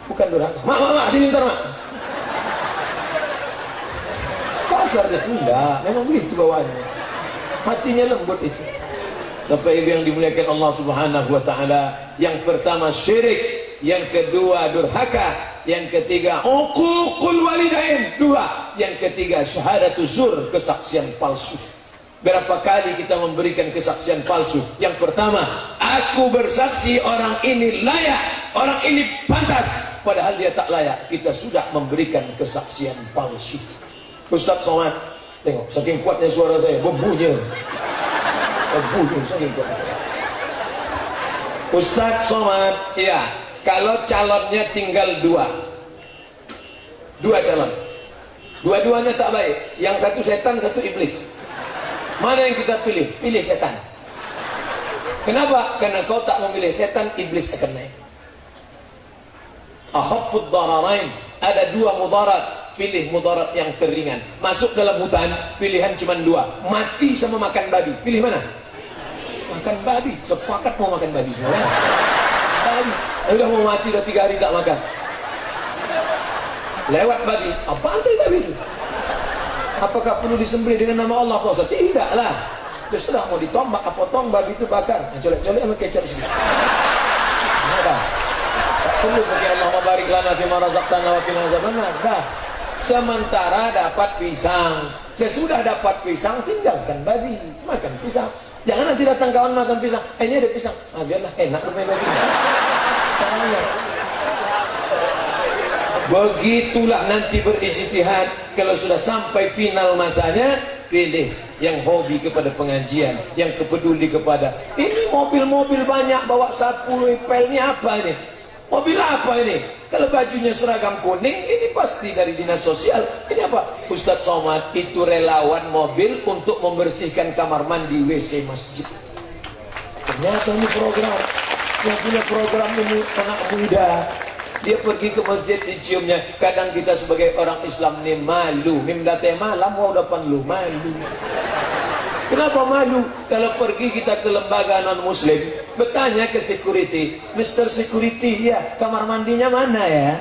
Bukan durhaka. Mak, sini ntar mak. Kasar dia. Enggak, memang begitu bawaannya. Hatinya lembut itu. Bapak Ibu yang dimuliakan Allah Subhanahu wa taala, yang pertama syirik, yang kedua durhaka, yang ketiga uququl walidain, 2, yang ketiga syahadatuz zur, kesaksian palsu. Berapa kali kita memberikan kesaksian palsu? Yang pertama, aku bersaksi orang ini layak, orang ini pantas, padahal dia tak layak. Kita sudah memberikan kesaksian palsu. Ustaz Somad, tengok, saking kuatnya suara saya, bebunya saking kuatnya. Ustaz Somad, iya, kalau calonnya tinggal 2 calon, dua-duanya tak baik, yang satu setan, satu iblis. Mana yang kita pilih? Pilih setan. Kenapa? Karena kau tak memilih setan, iblis akan naik. Akhaffud dararain, ada 2 mudarat, pilih mudarat yang teringan. Masuk dalam hutan, pilihan cuma 2, mati sama makan babi. Pilih mana? Makan babi. Sepakat mau makan babi semua. babi. Udah mau mati, udah 3 hari tak makan. Lewat babi, apaan tadi babi itu? Apakah perlu disembelih dengan nama Allah, Pak Ustaz? Tidaklah. Terus sudah mau ditombak, potong babi itu bakar, colek-colek sama kecap sedikit. Ada. Tak perlu pakai Allahumma barik lana fima razaqtana wa qina azabannar. Dah. Sementara dapat pisang. Sesudah dapat pisang, tinggalkan babi, makan pisang. Jangan nanti datang kawan makan pisang. Ini ada pisang. Biarlah enak rumah babi. Begitulah nanti berijtihad. Kalau sudah sampai final masanya, pilih yang hobi kepada pengajian, yang peduli kepada ini mobil-mobil banyak bawa sapu pel, ini apa ini? Mobil apa ini? Kalau bajunya seragam kuning, ini pasti dari dinas sosial. Ini apa? Ustadz Somad itu relawan mobil untuk membersihkan kamar mandi WC masjid. Ternyata ini program yang punya program ini anak muda. Dia pergi ke masjid, diciumnya. Kadang kita sebagai orang Islam ini malu. Mimdate malam, wau depan lu malu. Kenapa malu? Kalau pergi kita ke lembaga non-muslim, bertanya ke security, Mr. Security, ya kamar mandinya mana ya?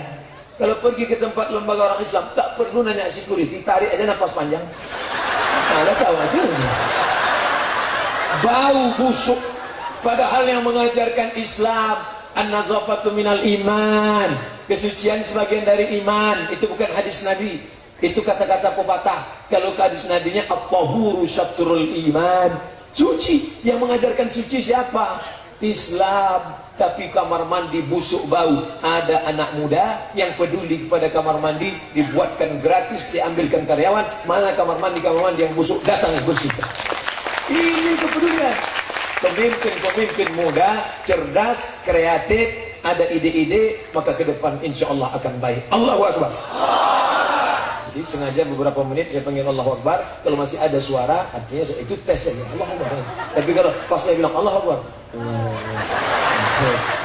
Kalau pergi ke tempat lembaga orang Islam, tak perlu nanya security, tarik aja nafas panjang. Ada tahu aja. Bau busuk. Padahal yang mengajarkan Islam, an-nazafatu minal iman, kesucian sebagian dari iman. Itu bukan hadis Nabi, itu kata-kata pepatah. Kalau hadis Nabinya at-tahuru syatrul iman, suci. Yang mengajarkan suci siapa? Islam. Tapi kamar mandi busuk bau. Ada anak muda yang peduli kepada kamar mandi, dibuatkan gratis, diambilkan karyawan. Mana kamar mandi yang busuk, datang bersihkan. Ini kepedulian. Pemimpin-pemimpin muda, cerdas, kreatif, ada ide-ide, maka ke depan insya Allah akan baik. Allahu Akbar. Jadi sengaja beberapa menit saya panggil Allahu Akbar. Kalau masih ada suara, artinya itu tes saja. Allahu Akbar. Tapi kalau pas saya bilang Allahu Akbar,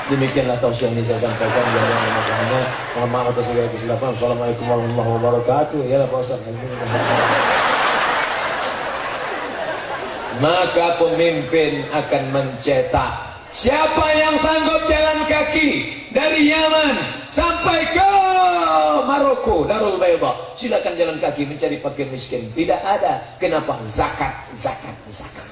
demikianlah tausiah ini saya sampaikan. Jangan memacamnya. Mohon maaf atas segala kesilapan. Assalamualaikum warahmatullahi wabarakatuh. Ya Pak Ustaz. Maka pemimpin akan mencetak siapa yang sanggup jalan kaki dari Yaman sampai ke Maroko, Darul Bayda, silakan jalan kaki mencari fakir miskin. Tidak ada. Kenapa? Zakat, zakat, zakat.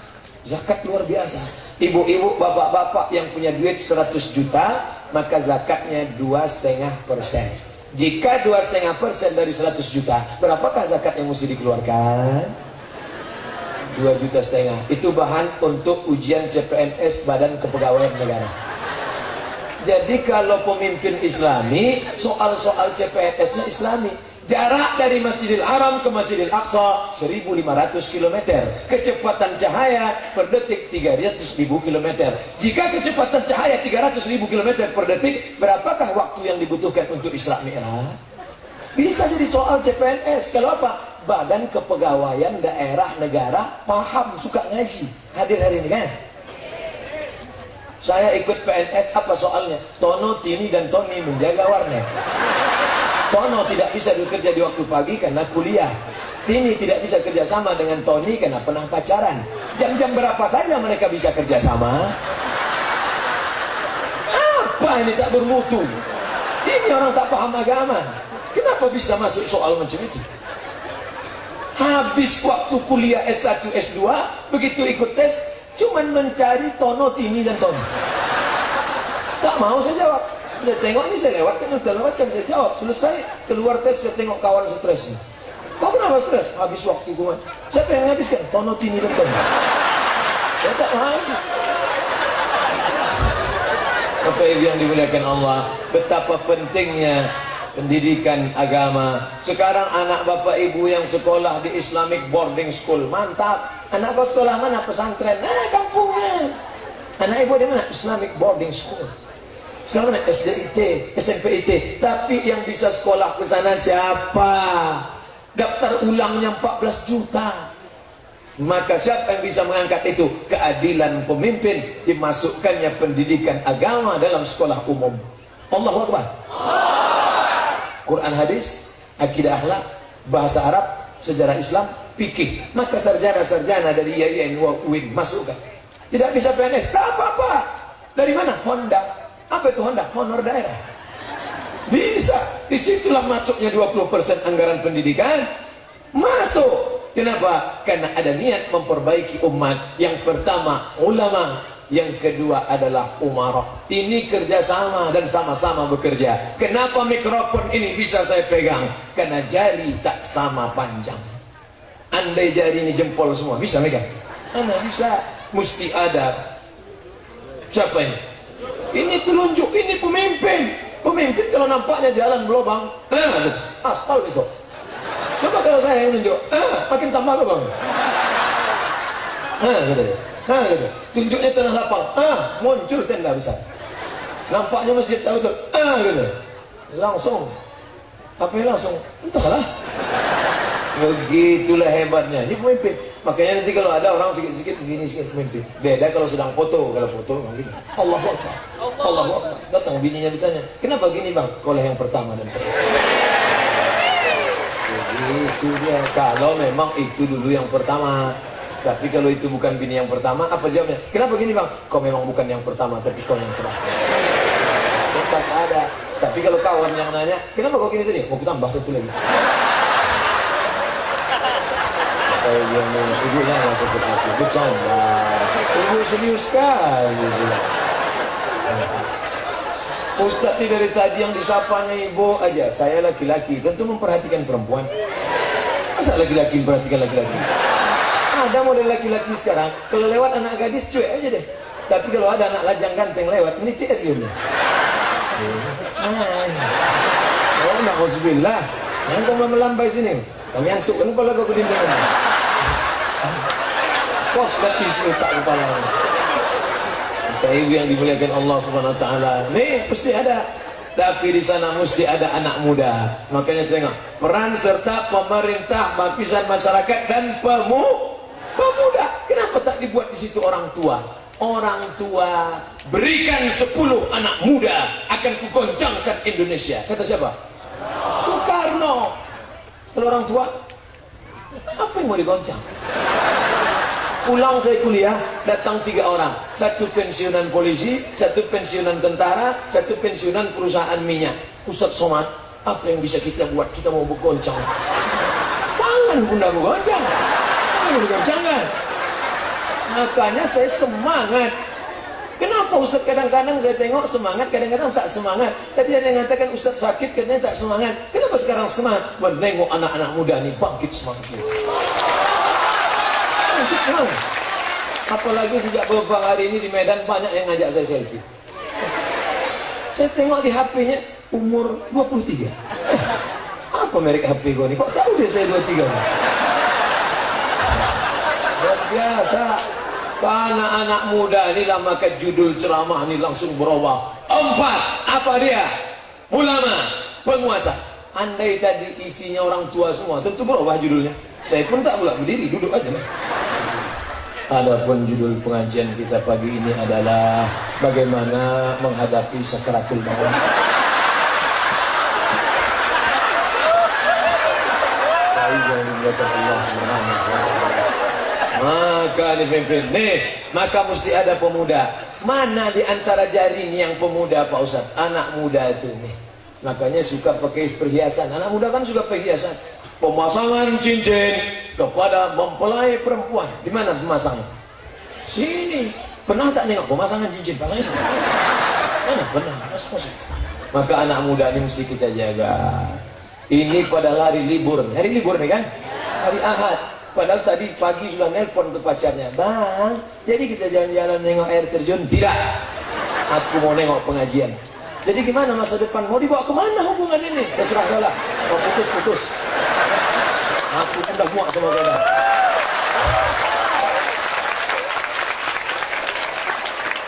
Zakat luar biasa. Ibu-ibu, bapak-bapak yang punya duit 100 juta, maka zakatnya 2,5%. Jika 2,5% dari 100 juta, berapakah zakat yang mesti dikeluarkan? 2,5 juta. Itu bahan untuk ujian CPNS Badan Kepegawaian Negara. Jadi kalau pemimpin Islami, soal-soal CPNS-nya Islami. Jarak dari Masjidil Haram ke Masjidil Aqsa 1.500 km. Kecepatan cahaya per detik 300.000 km. Jika kecepatan cahaya 300.000 km per detik, berapakah waktu yang dibutuhkan untuk Isra Mi'raj? Bisa jadi soal CPNS. Kalau apa? Badan Kepegawaian Daerah Negara paham, suka ngaji. Hadir hari ini kan? Saya ikut PNS, apa soalnya? Tono, Tini, dan Tony menjaga warnet. Tono tidak bisa bekerja di waktu pagi karena kuliah. Tini tidak bisa kerjasama dengan Tony karena pernah pacaran. Jam-jam berapa saja mereka bisa kerjasama? Apa ini tak bermutu? Ini orang tak paham agama. Kenapa bisa masuk soal macam itu? Habis waktu kuliah S1, S2, begitu ikut tes, cuman mencari Tono, Tini, dan Tony. Tak mau saya jawab. Udah tengok ini saya lewat kan, udah lewat kan saya jawab. Selesai, keluar tes, saya tengok kawan stres. Kok kenapa stres? Habis waktu gue. Siapa yang habiskan? Tono, Tini, dan Tony. Saya tak mau. Bapak Ibu yang dimuliakan Allah, betapa pentingnya pendidikan agama. Sekarang anak bapak ibu yang sekolah di Islamic boarding school, mantap. Anak kau sekolah mana? Pesantren. Kampungan. Anak ibu di mana? Islamic boarding school. Sekarang mana? SDIT, SMPIT. Tapi yang bisa sekolah ke sana siapa? Daftar ulangnya 14 juta. Maka siapa yang bisa mengangkat itu? Keadilan pemimpin, dimasukkannya pendidikan agama dalam sekolah umum. Allahu Akbar. Quran, hadis, akidah, akhlak, bahasa Arab, sejarah Islam, fikih. Maka sarjana-sarjana dari IAIN, UIN masukkan. Tidak bisa PNS, tak apa-apa. Dari mana? Honda. Apa itu Honda? Honor daerah. Bisa. Disitulah masuknya 20% anggaran pendidikan. Masuk. Kenapa? Karena ada niat memperbaiki umat. Yang pertama ulama, yang kedua adalah umarah. Ini kerjasama dan sama-sama bekerja. Kenapa mikrofon ini bisa saya pegang? Karena jari tak sama panjang. Andai jari ini jempol semua, bisa megang? Mana bisa? Mesti ada. Siapa ini? Ini telunjuk, ini pemimpin. Pemimpin kalau nampaknya jalan berlubang, aspal besok. Coba kalau saya yang nunjuk, makin tambah ke bang. Gitu. Gitu. Tunjuknya tanah lapang, muncul tenda besar. Nampaknya masjid tahu tuh, gitu. Langsung, langsung, entahlah. Begitulah hebatnya. Ini pemimpin. Makanya nanti kalau ada orang sikit-sikit begini sikit pemimpin. Beda kalau sedang foto. Kalau foto begini. Allahu Akbar. Allahu Akbar. Datang bininya ditanya, kenapa gini bang? Oleh yang pertama dan terakhir. Itu dia. Kalau memang itu dulu yang pertama. Tapi kalau itu bukan bini yang pertama, apa jawabnya? Kenapa gini bang? Kau memang bukan yang pertama, tapi kau yang terakhir. Tetap ada. Tapi kalau kawan yang nanya, kenapa kau gini tadi? Mau ku tambah satu lagi. Ibunya nggak sakit hati, bercanda. Ibu serius sekali. Ustaz ini dari tadi yang disapanya ibu aja. Saya laki-laki, tentu memperhatikan perempuan. Masa laki-laki memperhatikan laki-laki? Ada model laki-laki sekarang, kalau lewat anak gadis cuek aja deh. Tapi kalau ada anak lajang ganteng lewat, menitir dia. Oh, na'udzubillah. Jangan kau melambai sini. Kami antuk kan kepala kau kedinding. Pos gak isi otak kepala. Ibu yang dimuliakan Allah Subhanahu Wa Taala. Nih pasti ada. Tapi di sana mesti ada anak muda. Makanya tengok peran serta pemerintah, lapisan masyarakat dan pemuda. Kenapa tak dibuat di situ orang tua? Orang tua berikan 10 anak muda akan kugoncangkan Indonesia. Kata siapa? Soekarno. Kalau orang tua, apa yang mau digoncang? Pulang saya kuliah, datang 3 orang. 1 pensiunan polisi, 1 pensiunan tentara, 1 pensiunan perusahaan minyak. Ustadz Somad, apa yang bisa kita buat? Kita mau bergoncang. Tangan bunda bergoncang. Tangan bergoncangkan. Makanya saya semangat. Kenapa Ustadz kadang-kadang saya tengok semangat, kadang-kadang tak semangat. Tadi ada yang mengatakan Ustadz sakit, katanya tak semangat. Kenapa sekarang semangat? Menengok anak-anak muda ini bangkit semangat. Bangkit semangat. Apalagi sejak beberapa hari ini di Medan banyak yang ngajak saya selfie. Saya tengok di HP-nya umur 23. Apa merek HP gue nih? Kok tahu dia saya 23? Luar biasa. Anak-anak muda ini lah maka judul ceramah ini langsung berubah. 4, apa dia? Ulama, penguasa. Andai tadi isinya orang tua semua, tentu berubah judulnya. Saya pun tak pula berdiri, duduk aja. Adapun judul pengajian kita pagi ini adalah bagaimana menghadapi sakaratul maut. Maka dipimpin nih, maka mesti ada pemuda. Mana di antara jari ini yang pemuda Pak Ustaz? Anak muda itu nih. Makanya suka pakai perhiasan. Anak muda kan suka perhiasan. Pemasangan cincin kepada mempelai perempuan. Di mana pemasangan? Sini. Pernah tak nengok pemasangan cincin? Pasangnya sama. Mana? Pernah. Maka anak muda ini mesti kita jaga. Ini pada hari libur. Hari libur nih kan? Hari Ahad. Padahal tadi pagi sudah nelpon ke pacarnya, bang, jadi kita jalan-jalan nengok air terjun? Tidak, aku mau nengok pengajian. Jadi gimana masa depan? Mau dibawa kemana hubungan ini? Terserah kau lah, mau putus-putus. Aku udah muak sama kau dah.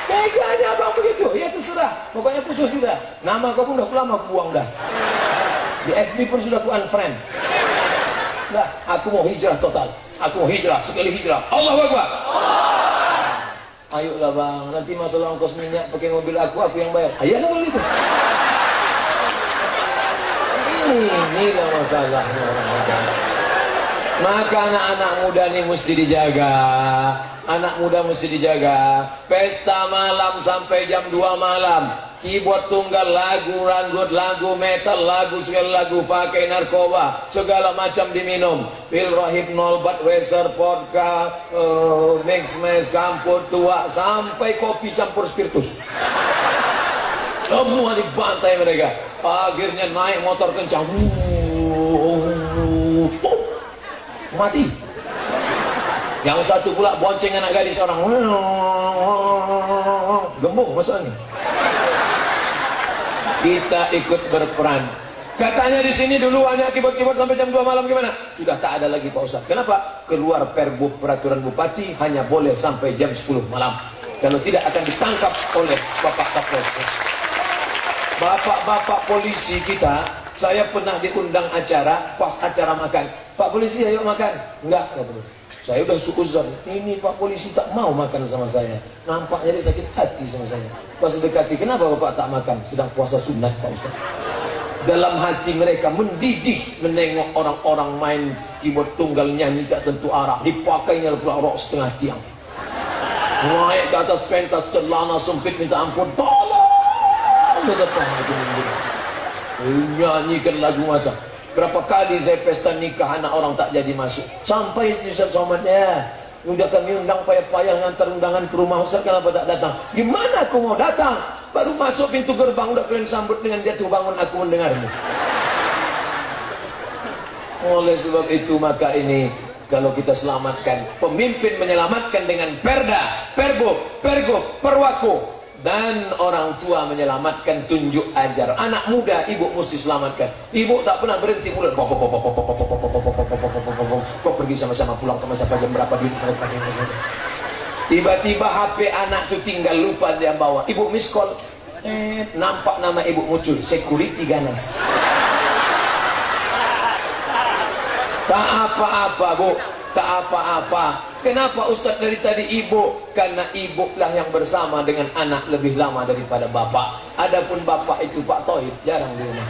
Teganya abang begitu, ya terserah. Pokoknya putus sudah. Nama kau pun udah lama buang dah. Di FB pun sudah ku unfriend. Nah, aku mau hijrah total. Aku mau hijrah, sekali hijrah. Allahu Akbar. Ayolah bang, nanti masalah ongkos minyak pakai mobil aku yang bayar. Ayolah kalau itu. Inilah masalahnya. Maka anak-anak muda ini mesti dijaga. Anak muda mesti dijaga. Pesta malam sampai jam 2 malam. keyboard tunggal, lagu ranggut, lagu metal, lagu segala lagu, pakai narkoba, segala macam diminum, pil rohypnol, Budweiser, vodka, mix mes, kampur tua, sampai kopi campur spiritus. Semua dibantai mereka. Akhirnya naik motor kencang, mati. Yang satu pula bonceng anak gadis orang, gembung masuk angin. Kita ikut berperan. Katanya di sini dulu hanya keyboard-keyboard sampai jam 2 malam, gimana? Sudah tak ada lagi Pak Ustaz. Kenapa? Keluar Perbup peraturan bupati hanya boleh sampai jam 10 malam. Kalau tidak akan ditangkap oleh Bapak Kapolres. Bapak-bapak polisi kita, saya pernah diundang acara, pas acara makan. Pak polisi ayo makan. Enggak, kata beliau. Saya udah suuzon, ini Pak polisi tak mau makan sama saya. Nampaknya dia sakit hati sama saya. Pas dekati, kenapa Bapak tak makan? Sedang puasa sunat Pak Ustaz. Dalam hati mereka mendidih menengok orang-orang main keyboard tunggal, nyanyi tak tentu arah, dipakainya pula rok setengah tiang. Naik ke atas pentas, celana sempit, minta ampun, tolong. Nyanyikan lagu macam. Berapa kali saya pesta nikah anak orang tak jadi masuk. Sampai Ustaz Somad, ya, udah kami undang payah-payah ngantar undangan ke rumah Ustaz, kenapa tak datang? Gimana aku mau datang? Baru masuk pintu gerbang udah kalian sambut dengan jatuh bangun aku mendengarmu. Oleh sebab itu maka ini kalau kita selamatkan, pemimpin menyelamatkan dengan perda, perbu, pergub, perwaku, dan orang tua menyelamatkan tunjuk ajar. Anak muda ibu mesti selamatkan. Ibu tak pernah berhenti mulut. Kok pergi sama-sama, pulang sama-sama, jam berapa duit mereka. Tiba-tiba HP anak tu tinggal, lupa dia bawa. Ibu miss call, nampak nama ibu muncul, security ganas. Tak apa-apa bu, tak apa-apa. Kenapa Ustaz dari tadi ibu? Karena ibu lah yang bersama dengan anak lebih lama daripada bapak. Adapun bapak itu Pak Tohib jarang di rumah.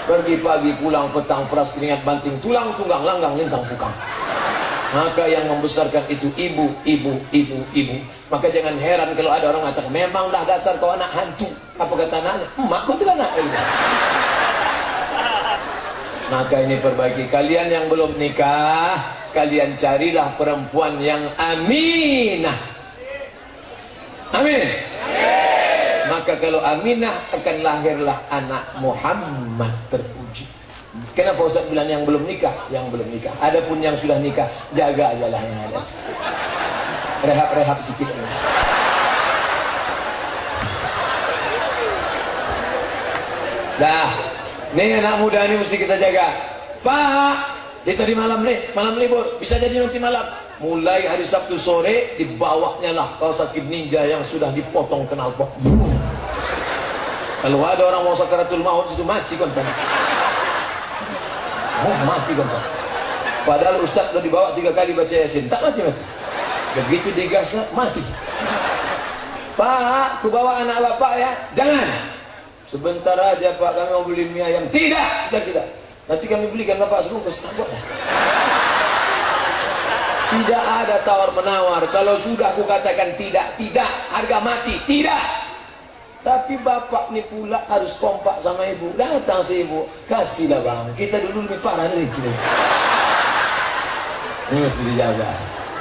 Pergi pagi pulang petang, peras keringat banting, tulang tunggang langgang lintang pukang. Maka yang membesarkan itu ibu. Maka jangan heran kalau ada orang mengatakan, memanglah dasar kau anak hantu. Apa kata anaknya? Emakku itu anak. Maka ini perbaiki. Kalian yang belum nikah, kalian carilah perempuan yang aminah. Amin. Maka kalau aminah, akan lahirlah anak Muhammad terpuji. Kenapa Ustaz bilang yang belum nikah? Yang belum nikah. Adapun yang sudah nikah, jaga aja lah yang ada. Rehab-rehab sedikit. Dah, nih anak muda ini mesti kita jaga. Pak, kita di malam libur, bisa jadi nanti malam. Mulai hari Sabtu sore, dibawanya lah kau sakit ninja yang sudah dipotong knalpot. Kalau ada orang mau sakaratul maut, itu mati kontan. Oh, mati kontan. Padahal Ustaz sudah dibawa 3 kali baca Yasin, tak mati-mati. Begitu digasnya, mati. Pak, ku bawa anak bapak ya. Jangan. Sebentar aja Pak, kami mau beli mie ayam. Tidak, tidak. Nanti kami belikan bapak sebungkus. Tak boleh. Tidak ada tawar-menawar. Kalau sudah aku katakan tidak, harga mati, tidak. Tapi bapak ni pula harus kompak sama ibu. Datang si ibu, kasihlah bang. Kita dulu lebih parah dari itu. Ini mesti dijaga.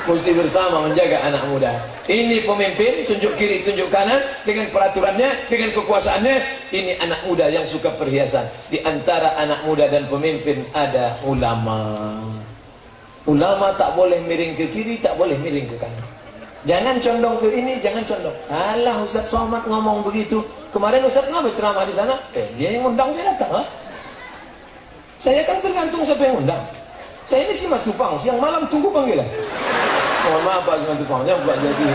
Mesti bersama menjaga anak muda. Ini pemimpin, tunjuk kiri, tunjuk kanan, dengan peraturannya, dengan kekuasaannya. Ini anak muda yang suka perhiasan. Di antara anak muda dan pemimpin ada ulama. Ulama tak boleh miring ke kiri, tak boleh miring ke kanan. Jangan condong ke ini, jangan condong. Alah Ustaz Somad ngomong begitu. Kemarin Ustaz kenapa ceramah di sana? Dia yang undang, saya datang lah. Saya kan tergantung siapa yang undang. Saya ini si Matupang, siang malam tunggu panggilan. Mohon maaf Pak si Matupangnya buat jadi.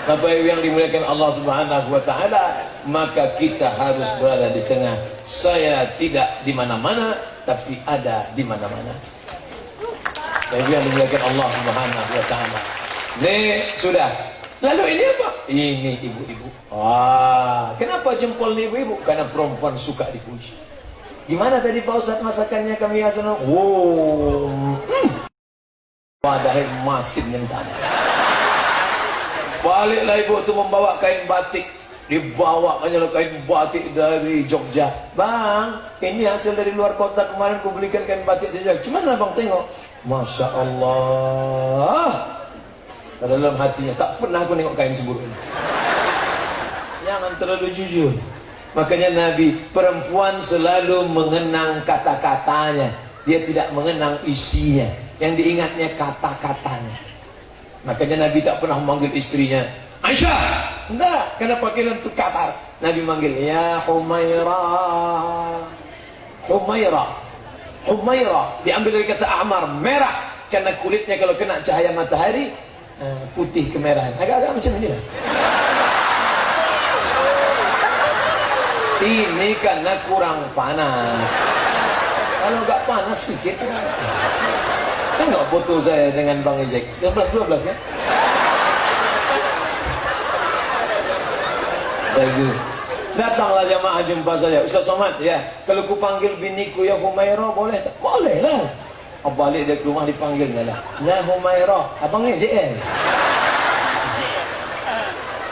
Bapak Ibu yang dimuliakan Allah Subhanahu wa taala, maka kita harus berada di tengah. Saya tidak di mana-mana, tapi ada di mana-mana. Bapak Ibu yang dimuliakan Allah Subhanahu wa taala. Nih, sudah. Lalu ini apa? Ini ibu-ibu. Wah, kenapa jempol nih ibu-ibu? Karena perempuan suka dipuji. Gimana tadi Pak Ustaz masakannya kami ajar? Wow. Padahal masin yang tanah. Baliklah ibu itu membawa kain batik, dibawakannya kain batik dari Jogja. Bang, ini hasil dari luar kota, kemarin ku belikan kain batik di Jogja. Cuman abang tengok, Masya Allah, dalam hatinya tak pernah aku nengok kain seburuk ini. Jangan terlalu jujur. Makanya Nabi, perempuan selalu mengenang kata-katanya, dia tidak mengenang isinya. Yang diingatnya kata-katanya. Makanya Nabi tak pernah memanggil istrinya Aisyah, enggak, karena panggilan itu kasar. Nabi manggil ya Humairah. Humairah, Humairah diambil dari kata ahmar, merah, karena kulitnya kalau kena cahaya matahari putih kemerahan, agak-agak macam ini lah. Ini karena kurang panas. Kalau nggak panas sedikit, tengok foto saya dengan Bang Ejek 11-12 ya. Bagus. Datanglah jamaah jumpa saya, Ustaz Somad ya. Kalau ku panggil biniku ya Humairah boleh tak? Boleh lah. Balik dia ke rumah dipanggil lah. Ya Humairah, abang Ejek kan?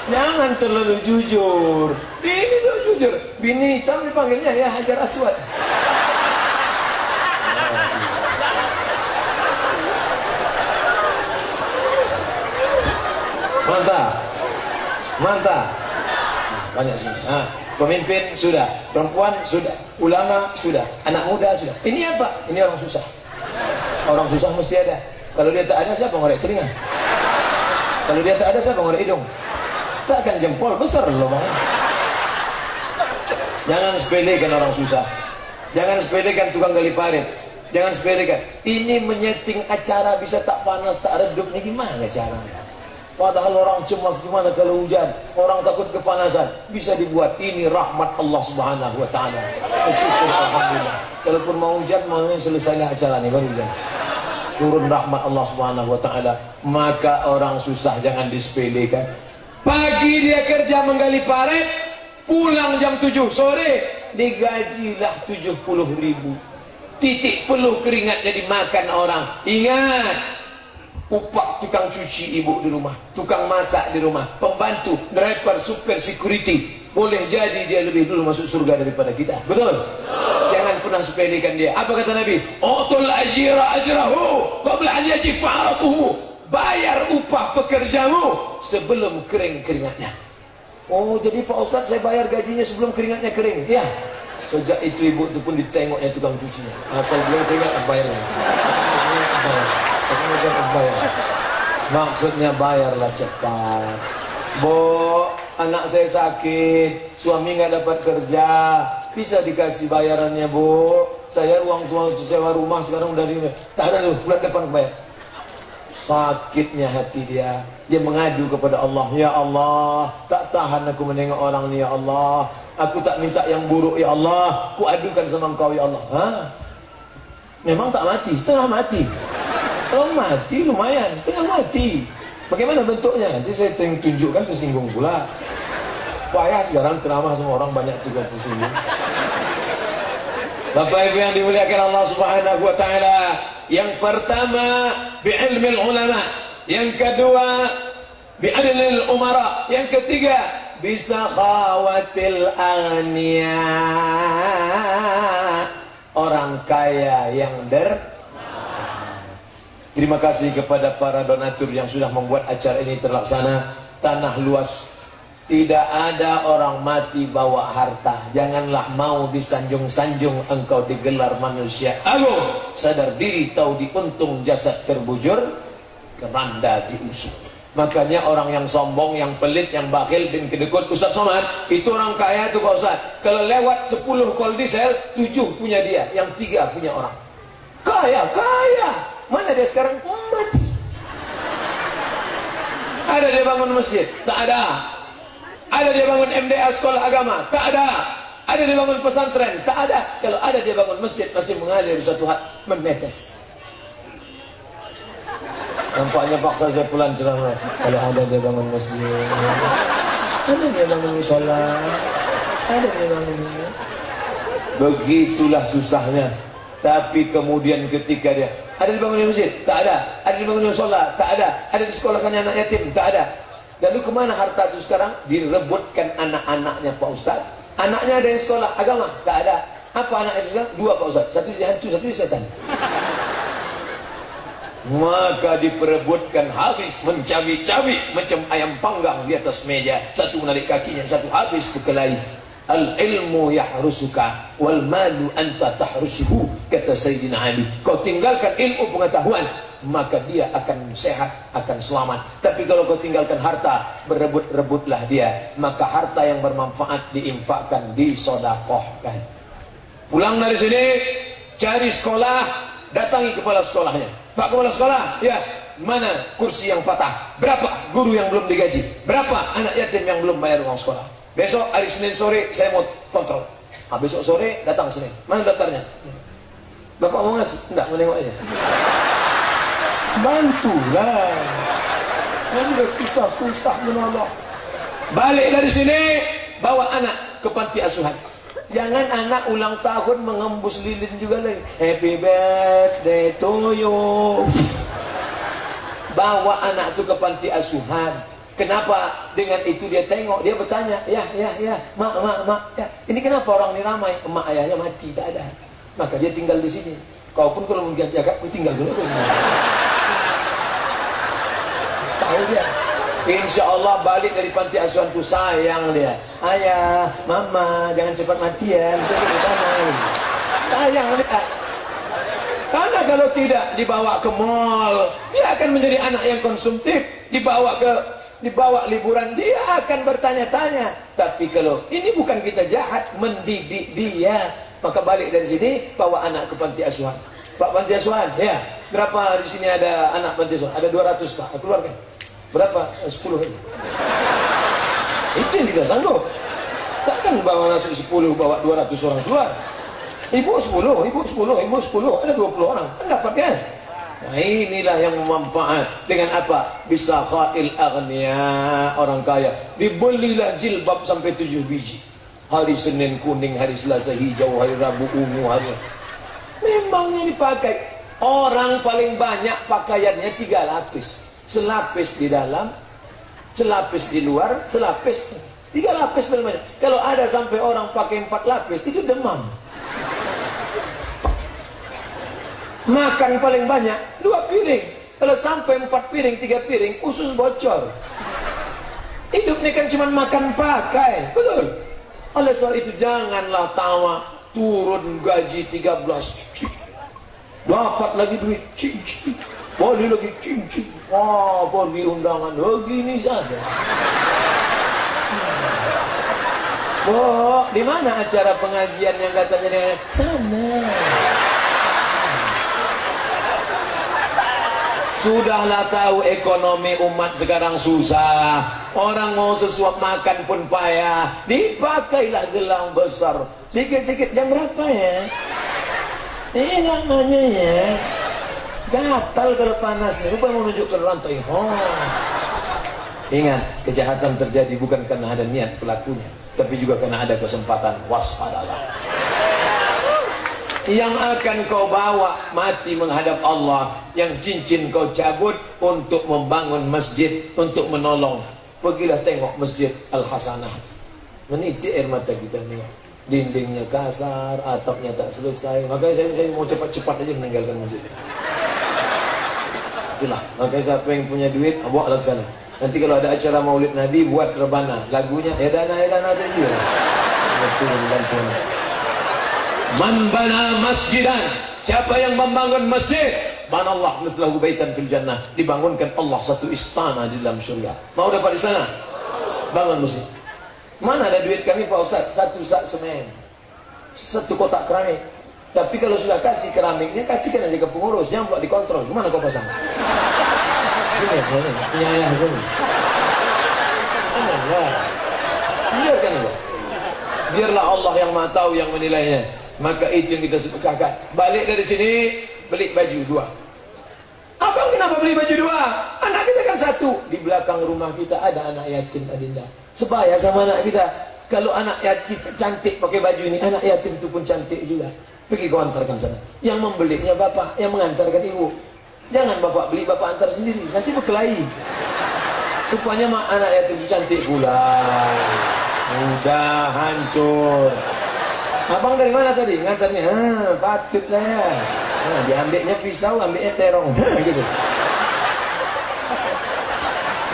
Jangan terlalu jujur. Ini tuh jujur. Bini hitam dipanggilnya ya Hajar Aswad. Mantap. Mantap. Banyak sini. Pemimpin sudah, perempuan sudah, ulama sudah, anak muda sudah. Ini apa? Ini orang susah. Orang susah mesti ada. Kalau dia tak ada, siapa ngorek telinga? Kalau dia tak ada, siapa ngorek hidung? Takkan jempol besar loh bang. Jangan sepelekan orang susah. Jangan sepelekan tukang gali parit. Jangan sepelekan. Ini menyeting acara bisa tak panas tak redup. Ini gimana caranya? Padahal orang cemas gimana kalau hujan, orang takut kepanasan, bisa dibuat. Ini rahmat Allah Subhanahu wa taala. Syukur alhamdulillah. Kalaupun mau hujan, mau selesailah acara ini baru hujan. Turun rahmat Allah Subhanahu wa taala. Maka orang susah jangan disepelekan. Pagi dia kerja menggali parit, pulang jam 7 sore, digajilah 70.000. Titik peluh keringatnya dimakan orang. Ingat, upah tukang cuci ibu di rumah, tukang masak di rumah, pembantu, driver, super security, boleh jadi dia lebih dulu masuk surga daripada kita. Betul? Jangan pernah sepelekan dia. Apa kata Nabi? Utul ajira ajrahu qabla an yajif fa'atuhu. Bayar upah pekerjamu sebelum kering keringatnya. Oh, jadi Pak Ustadz saya bayar gajinya sebelum keringatnya kering. Ya. Sejak itu ibu itu pun ditengoknya tukang cucinya. Asal belum keringat bayarnya. Maksudnya bayarlah cepat. Bu, anak saya sakit, suami nggak dapat kerja, bisa dikasih bayarannya bu. Saya uang sewa rumah sekarang udah tak ada tuh, bulan depan bayar. Sakitnya hati dia, dia mengadu kepada Allah. Ya Allah, tak tahan aku menengok orang ni ya Allah. Aku tak minta yang buruk ya Allah, ku adukan sama engkau ya Allah. Memang tak mati, setengah mati. Kalau mati lumayan, setengah mati. Bagaimana bentuknya? Nanti saya tunjukkan, tersinggung pula. Payah sekarang ceramah semua orang banyak juga tersinggung. Bapak Ibu yang dimuliakan Allah Subhanahu wa taala, yang pertama bi'ilmil ulama, yang kedua bi'adlil umara, yang ketiga bisa khawatil aghniya, orang kaya yang Terima kasih kepada para donatur yang sudah membuat acara ini terlaksana. Tanah luas, tidak ada orang mati bawa harta. Janganlah mau disanjung-sanjung engkau digelar manusia agung. Sadar diri tahu diuntung jasad terbujur, keranda diusuk. Makanya orang yang sombong, yang pelit, yang bakhil bin kedekut, Ustaz Somad, itu orang kaya itu Pak Ustaz. Kalau lewat 10 kol diesel, 7 punya dia, yang 3 punya orang. Kaya. Mana dia sekarang? Mati. Ada dia bangun masjid? Tak ada. Ada dia bangun MDA sekolah agama? Tak ada. Ada dia bangun pesantren? Tak ada. Kalau ada dia bangun masjid, masih mengalir satu hat menetes. Nampaknya paksa saya pulang ceramah. Kalau ada dia bangun masjid, ada dia bangun sholat, ada dia bangun. Begitulah susahnya. Tapi kemudian ketika dia ada dibangun di masjid? Tak ada. Ada dibangun di sholat? Tak ada. Ada disekolahkan anak yatim? Tak ada. Lalu kemana harta itu sekarang? Direbutkan anak-anaknya Pak Ustaz. Anaknya ada yang sekolah agama? Tak ada. Apa anaknya sekarang? Dua Pak Ustaz. Satu di hantu, satu di setan. Maka diperebutkan habis, mencabik-cabik macam ayam panggang di atas meja. Satu menarik kakinya, satu habis berkelahi. Al-ilmu yahrusuka wal malu anta tahrusuhu, kata Sayyidina Ali. Kau tinggalkan ilmu pengetahuan, maka dia akan sehat, akan selamat. Tapi kalau kau tinggalkan harta, berebut-rebutlah dia, maka harta yang bermanfaat diinfakkan, disodakohkan. Pulang dari sini, cari sekolah, datangi kepala sekolahnya. Pak kepala sekolah, ya, mana kursi yang patah? Berapa guru yang belum digaji? Berapa anak yatim yang belum bayar uang sekolah? Besok hari Senin sore saya mau kontrol. Besok sore datang Senin. Mana daftarnya? Bapak mau ngasih? Enggak, mau nengok aja. Bantulah. Ya sudah susah-susah menolong. Balik dari sini, bawa anak ke panti asuhan. Jangan anak ulang tahun mengembus lilin juga lagi. Happy birthday to you. Bawa anak itu ke panti asuhan. Kenapa? Dengan itu dia tengok, dia bertanya, ya, mak, ya. Ini kenapa orang ini ramai? Emak ayahnya mati, tak ada. Maka dia tinggal di sini. Kau pun kalau mau ganti akad, tinggal dulu di sini. Tahu dia. Insya Allah balik dari panti asuhan itu sayang dia. Ayah, mama, jangan cepat mati ya. Nanti di sana. Sayang dia. Karena kalau tidak dibawa ke mall, dia akan menjadi anak yang konsumtif. Dibawa liburan, dia akan bertanya-tanya. Tapi kalau ini bukan kita jahat, mendidik dia, maka balik dari sini, bawa anak ke panti asuhan. Pak panti asuhan, ya, berapa di sini ada anak panti asuhan? Ada 200 Pak, keluarkan. Berapa? 10 aja. Itu yang kita sanggup. Takkan bawa nasi 10, bawa 200 orang keluar. Ibu 10, ibu 10, ibu 10, ada 20 orang. Kan dapat kan? Nah inilah yang memanfaat. Dengan apa? Bisa khail aghnia, orang kaya. Dibelilah jilbab sampai 7 biji. Hari Senin kuning, hari Selasa hijau, hari Rabu ungu, hari... Memangnya dipakai. Orang paling banyak pakaiannya 3 lapis. Selapis di dalam, selapis di luar, selapis 3 lapis paling banyak. Kalau ada sampai orang pakai 4 lapis, itu demam. Makan paling banyak 2 piring. Kalau sampai 4 piring, 3 piring, usus bocor. Hidup ini kan cuma makan pakai, betul. Oleh sebab itu janganlah tawa. Turun gaji 13, dapat lagi duit, cincin. Boleh lagi cincin. Wah, pergi undangan begini saja. Oh, di mana acara pengajian yang katanya sana? Sudahlah tahu ekonomi umat sekarang susah. Orang mau sesuap makan pun payah. Dipakailah gelang besar. Sikit-sikit jam berapa ya? Lamanya ya. Gatal kalau panas, lupa menunjukkan rantai. Ingat, kejahatan terjadi bukan karena ada niat pelakunya, tapi juga karena ada kesempatan. Waspadalah. Yang akan kau bawa mati menghadap Allah, yang cincin kau cabut untuk membangun masjid, untuk menolong. Pergilah tengok masjid Al-Hasanah. Menitik air mata kita nih. Dindingnya kasar, atapnya tak selesai. Makanya saya mau cepat-cepat aja meninggalkan masjid. Itulah, makanya siapa yang punya duit, bawa ke sana. Nanti kalau ada acara Maulid Nabi, buat rebana. Lagunya edana tadi. Betul, betul. Man bana masjidan, siapa yang membangun masjid, banallah mithlahu baitan fil jannah, dibangunkan Allah satu istana di dalam surga. Mau dapat istana? Bangun masjid. Mana ada duit kami Pak Ustaz? 1 sak semen, 1 kotak keramik. Tapi kalau sudah kasih keramiknya, kasihkan aja ke pengurus, jangan pula dikontrol. Gimana kau pasang? Sini, punya ayah sini. Biarkan itu. Biarlah Allah yang Maha Tahu yang menilainya. Maka itu yang kita sepakatkan. Balik dari sini, beli baju 2. Abang kenapa beli baju 2? Anak kita kan 1. Di belakang rumah kita ada anak yatim, Adinda. Sebaya sama anak kita. Kalau anak yatim cantik pakai baju ini, anak yatim itu pun cantik juga. Pergi kau antarkan sana. Yang membelinya bapak, yang mengantarkan ibu. Jangan bapak beli, bapak antar sendiri. Nanti berkelahi. Rupanya mak anak yatim itu cantik pula. Udah hancur. Abang dari mana tadi? Ngantarnya, patut lah ya. Diambilnya pisau, ambilnya terong. Gitu.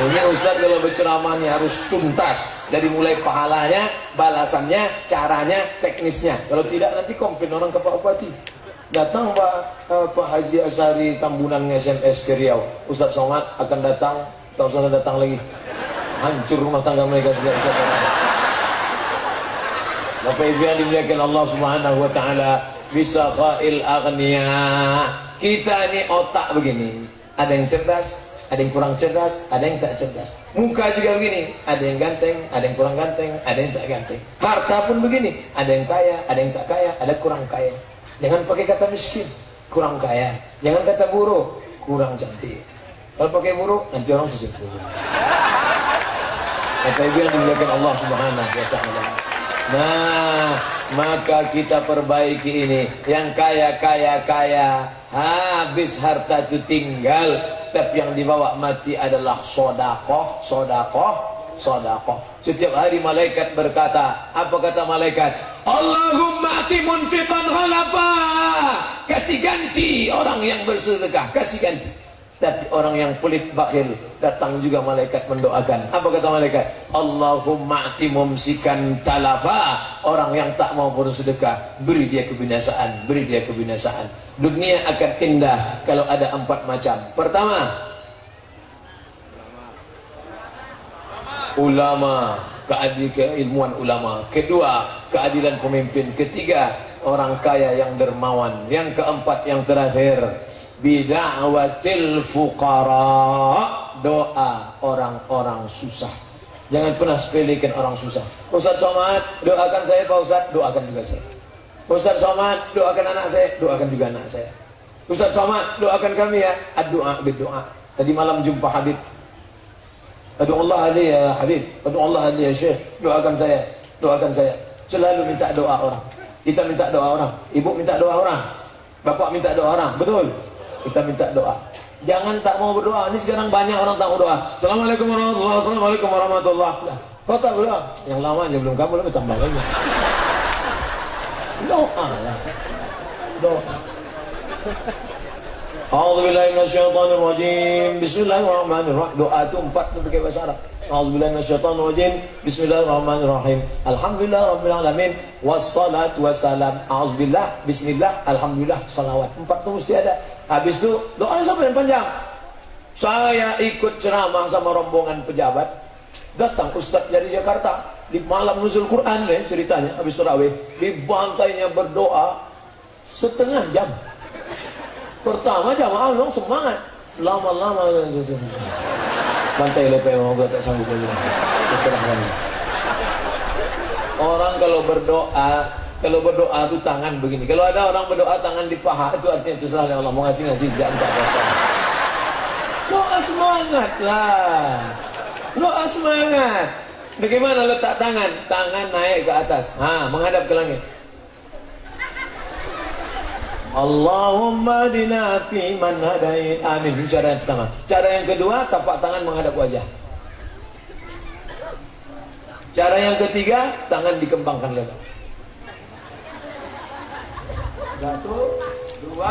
Ini Ustaz kalau berceramah ini harus tuntas. Dari mulai pahalanya, balasannya, caranya, teknisnya. Kalau tidak nanti komplain orang ke Pak Bupati. Datang Pak Haji Asari Tambunan SMS ke Riau. Ustaz Somad akan datang, tak usah datang lagi. Hancur rumah tangga mereka sudah. Bapak Ibu yang dimuliakan Allah Subhanahu wa taala, bisa qail aghnia. Kita ini otak begini. Ada yang cerdas, ada yang kurang cerdas, ada yang tak cerdas. Muka juga begini, ada yang ganteng, ada yang kurang ganteng, ada yang tak ganteng. Harta pun begini, ada yang kaya, ada yang tak kaya, ada kurang kaya. Jangan pakai kata miskin, kurang kaya. Jangan kata buruk, kurang cantik. Kalau pakai buruk, nanti orang tersebut. Bapak Ibu yang dimuliakan Allah Subhanahu wa taala. Nah, maka kita perbaiki ini. Yang kaya, habis harta itu tinggal. Tapi yang dibawa mati adalah sodakoh. Setiap hari malaikat berkata, apa kata malaikat? Allahumma ati munfiqan khalafa. Kasih ganti orang yang bersedekah, kasih ganti. Tapi orang yang pelit bakhil, datang juga malaikat mendoakan. Apa kata malaikat? Allahumma ati mumsikan talafa. Orang yang tak mau bersedekah, beri dia kebinasaan, beri dia kebinasaan. Dunia akan indah kalau ada 4 macam. Pertama, ulama, keilmuan ulama. Kedua, keadilan pemimpin. Ketiga, orang kaya yang dermawan. Yang keempat, yang terakhir, bida'watil fuqara, doa orang-orang susah. Jangan pernah sepelekan orang susah. Ustaz Somad, doakan saya Pak Ustaz, doakan juga saya. Ustaz Somad, doakan anak saya, doakan juga anak saya. Ustaz Somad, doakan kami ya. Ad-doa bid-doa. Tadi malam jumpa Habib. Adu Allah ali ya Habib, adu Allah ali ya Syekh. Doakan saya, doakan saya. Selalu minta doa orang. Kita minta doa orang. Ibu minta doa orang. Bapak minta doa orang. Betul. Kita minta doa. Jangan tak mau berdoa. Ini sekarang banyak orang tak mau doa. Assalamualaikum warahmatullahi wabarakatuh. Assalamualaikum warahmatullahi wabarakatuh. Kau tak berdoa? Yang lamanya belum kamu lebih tambah lagi. Doa lah. Doa. A'udzubillahi minasyaitonir rajim. Bismillahirrahmanirrahim. Doa itu 4 pakai bahasa Arab. A'udzubillahi minasyaitonir rajim. Bismillahirrahmanirrahim. Alhamdulillahirabbil alamin. Wassalatu wassalam. A'udzubillah, bismillah, alhamdulillah, salawat. 4 itu mesti ada. Habis itu doanya sampai yang panjang. Saya ikut ceramah sama rombongan pejabat. Datang Ustaz dari Jakarta di malam nuzul Quran deh ceritanya. Habis tarawih dibantainya berdoa setengah jam. Pertama jamaah memang semangat, lama-lama bantai lepe mau gue tak sanggup lagi. Terserah kami. Orang kalau berdoa itu tangan begini. Kalau ada orang berdoa tangan di paha, itu artinya terserah Allah mau ngasih jangan apa-apa. Doa semangat lah, doa semangat. Bagaimana letak tangan? Tangan naik ke atas, menghadap ke langit. Allahumma dina fi man hadait. Amin. Cara yang pertama. Cara yang kedua, tapak tangan menghadap wajah. Cara yang ketiga, tangan dikembangkan lebar. 1, 2,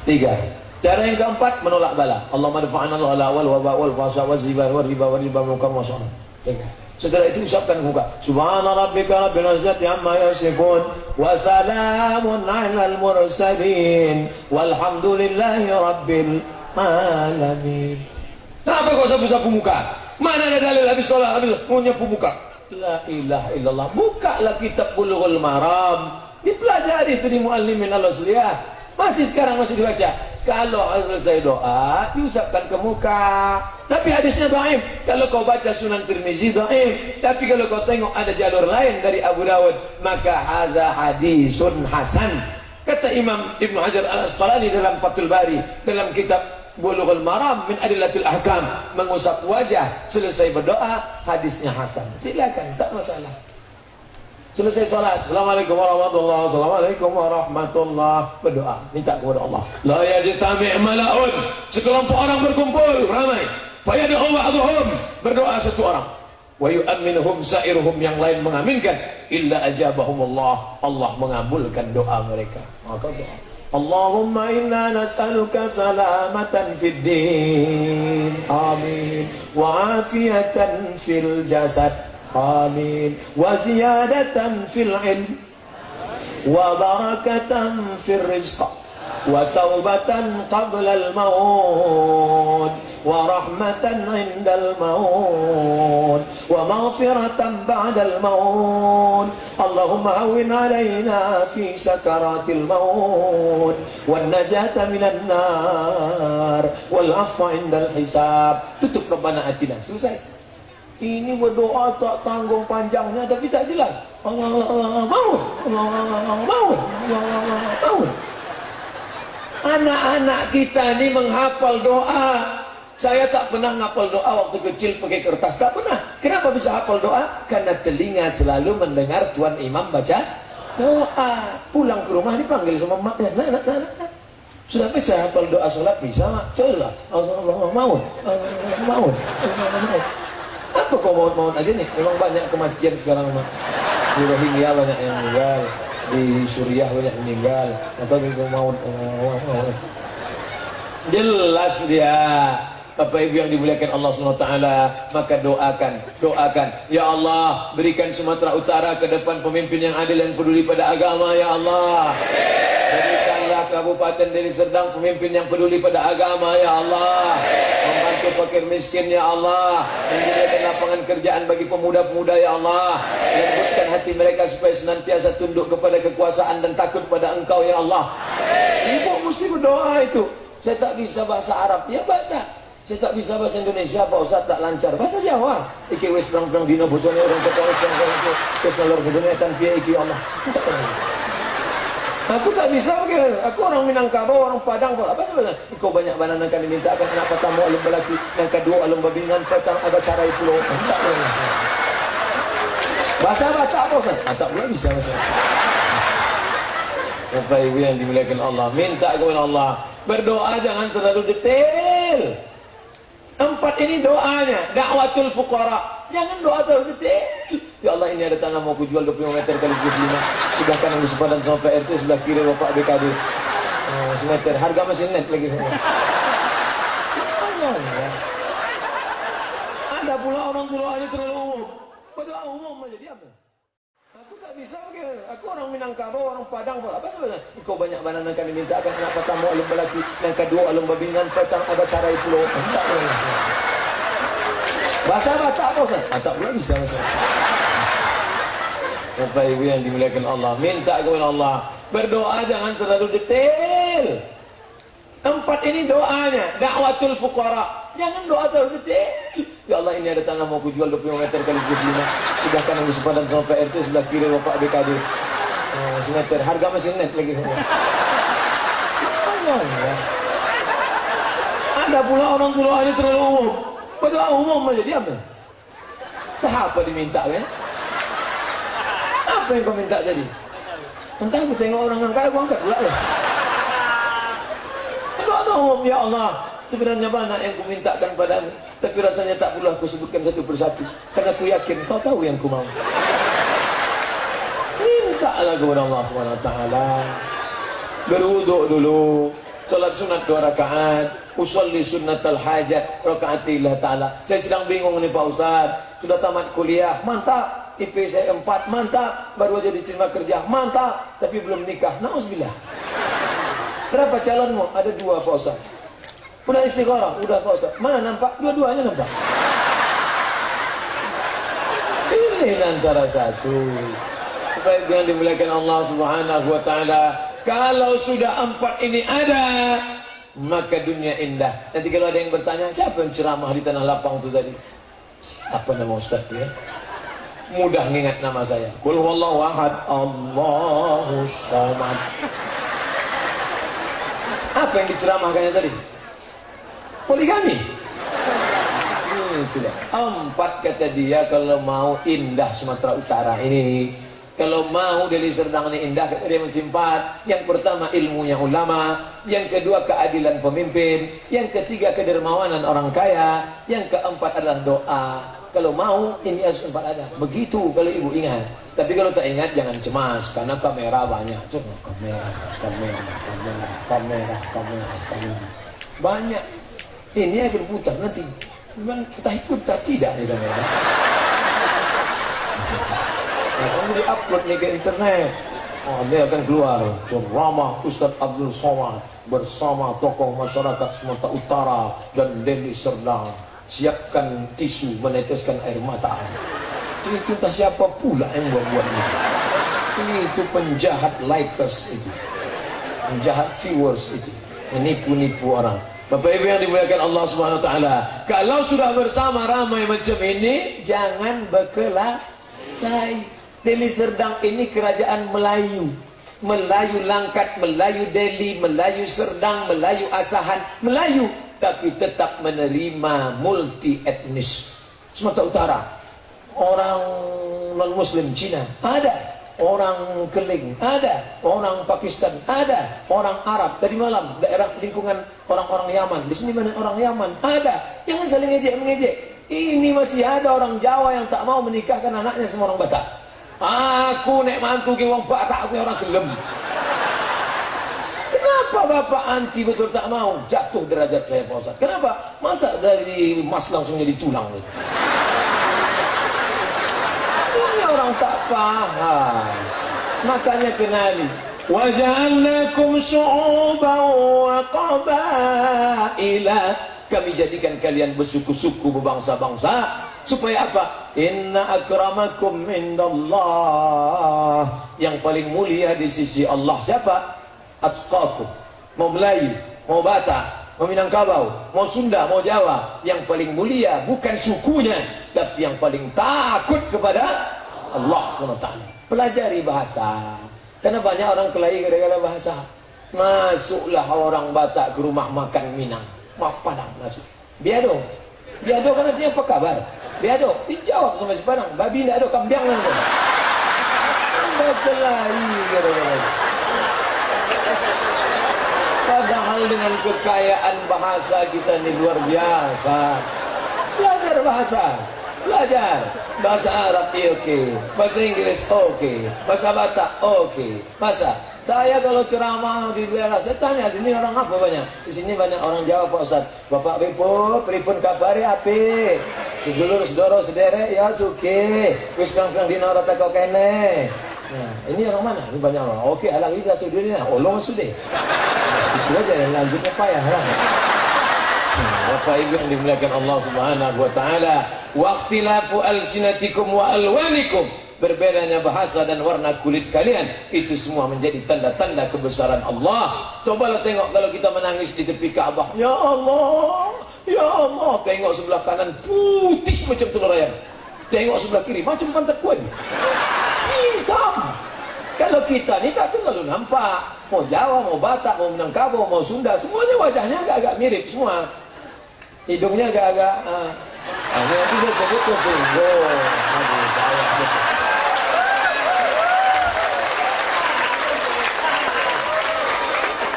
3. Cara yang keempat, menolak bala. Allahumma dafa'ana al-ghala wal waba wal fahsya wal zibar wal riba wal riba munkar wa syarr. Setelah itu ucapkan muka. Subhana rabbika rabbil izzati amma yasifun wa salamun 'alal mursalin walhamdulillahi rabbil alamin. Apa kau sapu-sapu muka? Mana ada dalil habis sholat habis mau nyapu muka? La ilaha illallah. Bukalah kitab Bulughul Maram. Dipelajari itu di muallimin al-asliyah. Masih sekarang masih dibaca. Kalau selesai doa diusapkan ke muka. Tapi hadisnya dhaif. Kalau kau baca Sunan Tirmizi dhaif. Tapi kalau kau tengok ada jalur lain dari Abu Dawud, maka haza hadisun hasan. Kata Imam Ibn Hajar Al-Asqalani dalam Fathul Bari, dalam kitab Bulughul Maram min Adillatil Ahkam, mengusap wajah selesai berdoa, hadisnya hasan. Silakan, tak masalah. Selesai salat, Assalamualaikum warahmatullahi wabarakatuh. Assalamualaikum warahmatullahi wabarakatuh. Berdoa, minta kepada Allah. La yajtami' mala'un. Sekelompok orang berkumpul ramai. Fayad'u ba'dhum Berdoa satu orang, wa yu'minuhum sa'iruhum, yang lain mengaminkan, illa ajabahumullah, Allah mengabulkan doa mereka. Maka doa, Allahumma inna nas'aluka salamatan fid din, amin, wa afiyatan fil jasad, amin, wa ziyadatan fil ilm, wa barakatan fil rizq, wa taubatan qabla al-maut, wa rahmatan 'indal maut, wa maghfiratan ba'dal maut. Allahumma hawwin 'alaina fi sakaratil maut, wan najata minan nar, wal 'afwa 'indal hisab. Tutup Rabbana atina. Selesai. Ini berdoa tak tanggung panjangnya tapi tak jelas. Allah maut, Allah maut, Allah maut. Anak-anak kita ini menghafal doa. Saya tak pernah ngapal doa waktu kecil pakai kertas, tak pernah. Kenapa bisa hafal doa? Karena telinga selalu mendengar tuan imam baca doa. Pulang ke rumah dipanggil sama maknya, nak. Sudah bisa hafal doa sholat, bisa mak? Coba Allah maut, Allah maut. Apa kau maut aja nih? Memang banyak kematian sekarang mak. Di Rohingya banyak yang meninggal, di Suriah banyak meninggal. Apa itu maut? Jelas dia. Bapak Ibu yang dimuliakan Allah SWT, maka doakan, ya Allah, berikan Sumatera Utara ke depan pemimpin yang adil, yang peduli pada agama, ya Allah. Berikanlah Kabupaten Deli Serdang pemimpin yang peduli pada agama, ya Allah. Membantu fakir miskin, ya Allah. Menyediakan lapangan kerjaan bagi pemuda-pemuda, ya Allah. Lembutkan hati mereka supaya senantiasa tunduk kepada kekuasaan dan takut pada Engkau, ya Allah. Ibu mesti berdoa itu. Saya tak bisa bahasa Arab, ya bahasa. Saya tak bisa bahasa Indonesia, Pak Ustaz, tak lancar. Bahasa Jawa. Iki wis perang-perang dina bocone orang ketawa perang itu. Terus nalor dunia tanpa iki Allah. Aku tak bisa pakai. Aku orang Minangkabau, orang Padang, apa sebenarnya? Kau banyak banana kan dimintakan anak pertama alum belaki, yang kedua alum babingan, pacang ada cara pulau. Bahasa apa tak apa Ustaz? Tak boleh bisa bahasa. Bapak Ibu yang dimuliakan Allah, minta kepada Allah. Berdoa jangan terlalu detail. 4 ini doanya, dakwatul fuqara. Jangan doa terlalu detail. Ya Allah, ini ada tanah mau kujual 25 meter kali 25. Sebelah kanan di sepadan sama PRT, sebelah kiri Bapak BKD. Semeter, harga masih net lagi. Jangan ya. Ada pula orang doanya terlalu umum. Berdoa umum aja dia apa? Aku tak bisa pakai. Aku orang Minangkabau, orang Padang, apa sebenarnya? Kau banyak banana kan dimintakan anak pertama alum belaki, yang kedua alum babingan, pacang ada cara pulau. Bahasa apa tak apa Ustaz? Tak boleh bisa bahasa. Bapak Ibu yang dimuliakan Allah, minta kepada Allah. Berdoa jangan terlalu detail. 4 ini doanya, dakwatul fuqara. Jangan doa terlalu detail. Ya Allah, ini ada tanah mau kujual 25 meter kali 25. Sebelah kanan di sepadan sama PRT, sebelah kiri Bapak BKD. Semeter, harga masih net lagi. Jangan ya. Ada pula orang doanya terlalu umum. Berdoa umum aja dia apa? Tak apa diminta kan? Apa yang kau minta tadi? Entah aku tengok orang angkat, aku angkat pula ya. Berdoa umum, ya Allah. Sebenarnya banyak yang ku mintakan padamu, tapi rasanya tak perlu aku sebutkan satu persatu, karena aku yakin kau tahu yang ku mau. Mintalah kepada Allah SWT. Berwuduk dulu, salat sunat 2 rakaat, usolli sunnatal hajat, rakaatillah ta'ala. Saya sedang bingung nih Pak Ustaz, sudah tamat kuliah, mantap. IP saya 4, mantap. Baru aja diterima kerja, mantap. Tapi belum nikah, na'udzubillah. Berapa calonmu? Ada 2 Pak Ustaz. Udah istikharah, udah Pak Ustaz. Mana nampak? Dua-duanya nampak. Pilih antara satu. Supaya yang dimuliakan Allah Subhanahu wa taala. Kalau sudah 4 ini ada, maka dunia indah. Nanti kalau ada yang bertanya, siapa yang ceramah di tanah lapang itu tadi? Siapa nama Ustaz ya? Mudah mengingat nama saya. Qul huwallahu ahad, Allahus samad. Apa yang diceramahkannya tadi? Poligami. Itulah 4 kata dia kalau mau indah Sumatera Utara ini. Kalau mau Deli Serdang ini indah, kata dia mesti 4. Yang pertama ilmunya ulama, yang kedua keadilan pemimpin, yang ketiga kedermawanan orang kaya, yang keempat adalah doa. Kalau mau ini harus 4 ada. Begitu kalau ibu ingat. Tapi kalau tak ingat jangan cemas, karena kamera banyak. Coba kamera banyak. Ini akan putar nanti. Memang kita ikut tak tidak nih kamera. Kamu di-upload nih ke internet. Dia akan keluar ceramah Ustadz Abdul Somad bersama tokoh masyarakat Sumatera Utara dan Deli Serdang. Siapkan tisu meneteskan air mata. Itu tak siapa pula yang buat ini. Itu penjahat likers itu, penjahat viewers itu, menipu-nipu orang. Bapak Ibu yang dimuliakan Allah Subhanahu Wa Taala, kalau sudah bersama ramai macam ini, jangan berkelahi. Deli Serdang ini kerajaan Melayu, Melayu Langkat, Melayu Deli, Melayu Serdang, Melayu Asahan, Melayu, tapi tetap menerima multi etnis. Sumatera Utara, orang non Muslim Cina ada, orang Keling ada, orang Pakistan ada, orang Arab. Tadi malam daerah lingkungan orang-orang Yaman, di sini banyak orang Yaman ada. Jangan saling ngejek-ngejek. Ini masih ada orang Jawa yang tak mau menikahkan anaknya sama orang Batak. Aku nek mantu ki wong Batak, aku orang gelem. Kenapa Bapak anti betul tak mau? Jatuh derajat saya Pak Ustaz. Kenapa? Masa dari emas langsung jadi tulang gitu? Ini orang tak paham. Makanya kenali. Wa ja'alnakum syu'uban wa qabaila. Kami jadikan kalian bersuku-suku, berbangsa-bangsa. Supaya apa? Inna akramakum indallah. Yang paling mulia di sisi Allah siapa? Atqakum. Mau Melayu, mau Batak, mau Minangkabau, mau Sunda, mau Jawa, yang paling mulia bukan sukunya, tapi yang paling takut kepada Allah SWT. Pelajari bahasa. Karena banyak orang kelahi gara-gara bahasa. Masuklah orang Batak ke rumah makan Minang, Padang masuk. Biado kan artinya apa kabar? Biado, dijawab sama si Padang, babi tidak ada kambiang lah. Berkelahi gara-gara. Padahal dengan kekayaan bahasa kita ini luar biasa. Belajar bahasa, belajar bahasa Arab oke, bahasa Inggris oke, bahasa Batak oke. Bahasa saya kalau ceramah di daerah saya tanya, ini orang apa banyak? Di sini banyak orang Jawa Pak Ustaz. Bapak pripun kabare apik? Sedulur sedoro sederek ya suke. Wis kang-kang dina ora teko kene. Nah, ini orang mana? Ini banyak orang. Oke, alang ija sudurnya, olong sudah. Itu aja yang lanjutnya payah lah. Bapak Ibu yang dimuliakan Allah Subhanahu wa taala, waqtilafu alsinatikum wa alwanikum. Berbedanya bahasa dan warna kulit kalian, itu semua menjadi tanda-tanda kebesaran Allah. Cobalah tengok kalau kita menangis di tepi Ka'bah, ya Allah, ya Allah. Tengok sebelah kanan putih macam telur ayam, tengok sebelah kiri macam pantat kuat, hitam. Kalau kita ni tak terlalu nampak. Mau Jawa, mau Batak, mau Minangkabau, mau Sunda, semuanya wajahnya agak-agak mirip semua. Hidungnya agak-agak nanti saya sebut kesinggung.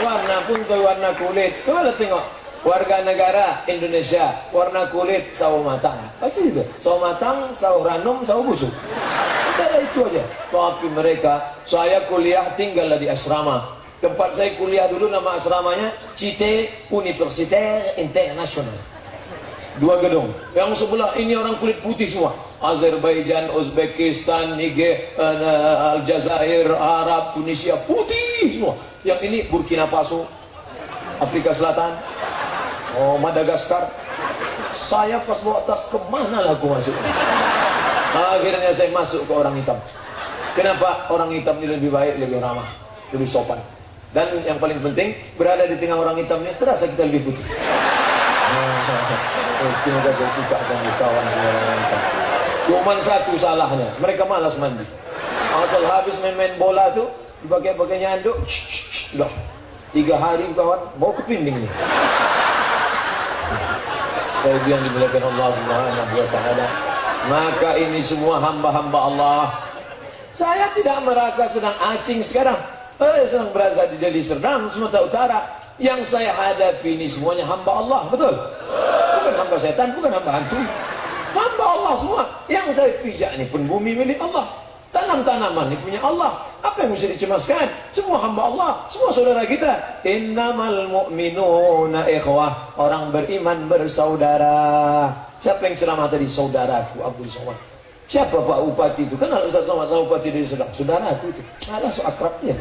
Warna pun ke warna kulit. Coba tengok warga negara Indonesia, warna kulit sawo matang, pasti itu sawo matang, sawo ranum, sawo busuk. Kita ada itu aja. Tapi mereka, saya kuliah tinggal di asrama. Tempat saya kuliah dulu nama asramanya Cite Universitaire International. 2 gedung. Yang sebelah ini orang kulit putih semua. Azerbaijan, Uzbekistan, Niger, Aljazair, Arab, Tunisia, putih semua. Yang ini Burkina Faso, Afrika Selatan, Madagaskar. Saya pas bawa tas, kemana lah aku masuk? Akhirnya saya masuk ke orang hitam. Kenapa? Orang hitam ini lebih baik, lebih ramah, lebih sopan. Dan yang paling penting, berada di tengah orang hitam ini terasa kita lebih putih. Semoga saya suka sama kawan orang hitam. Cuman satu salahnya, mereka malas mandi. Asal habis main bola tuh, dipakai nyanduk, udah 3 hari kawan, mau kepinding nih. Saya bilang dimuliakan Allah Subhanahu wa taala. Maka ini semua hamba-hamba Allah. Saya tidak merasa sedang asing sekarang. Sedang berada di Deli Serdang, Sumatera Utara. Yang saya hadapi ini semuanya hamba Allah, betul? Bukan hamba setan, bukan hamba hantu. Hamba Allah semua. Yang saya pijak ini pun bumi milik Allah. Tanam-tanaman ini punya Allah. Apa yang mesti dicemaskan? Semua hamba Allah, semua saudara kita. Innamal mu'minuna ikhwah. Orang beriman bersaudara. Siapa yang ceramah tadi? Saudaraku Abdul Somad. Siapa Pak Bupati itu? Kenal Ustaz Somad sama Bupati dari Sedang? Saudaraku itu. Alah, so akrabnya.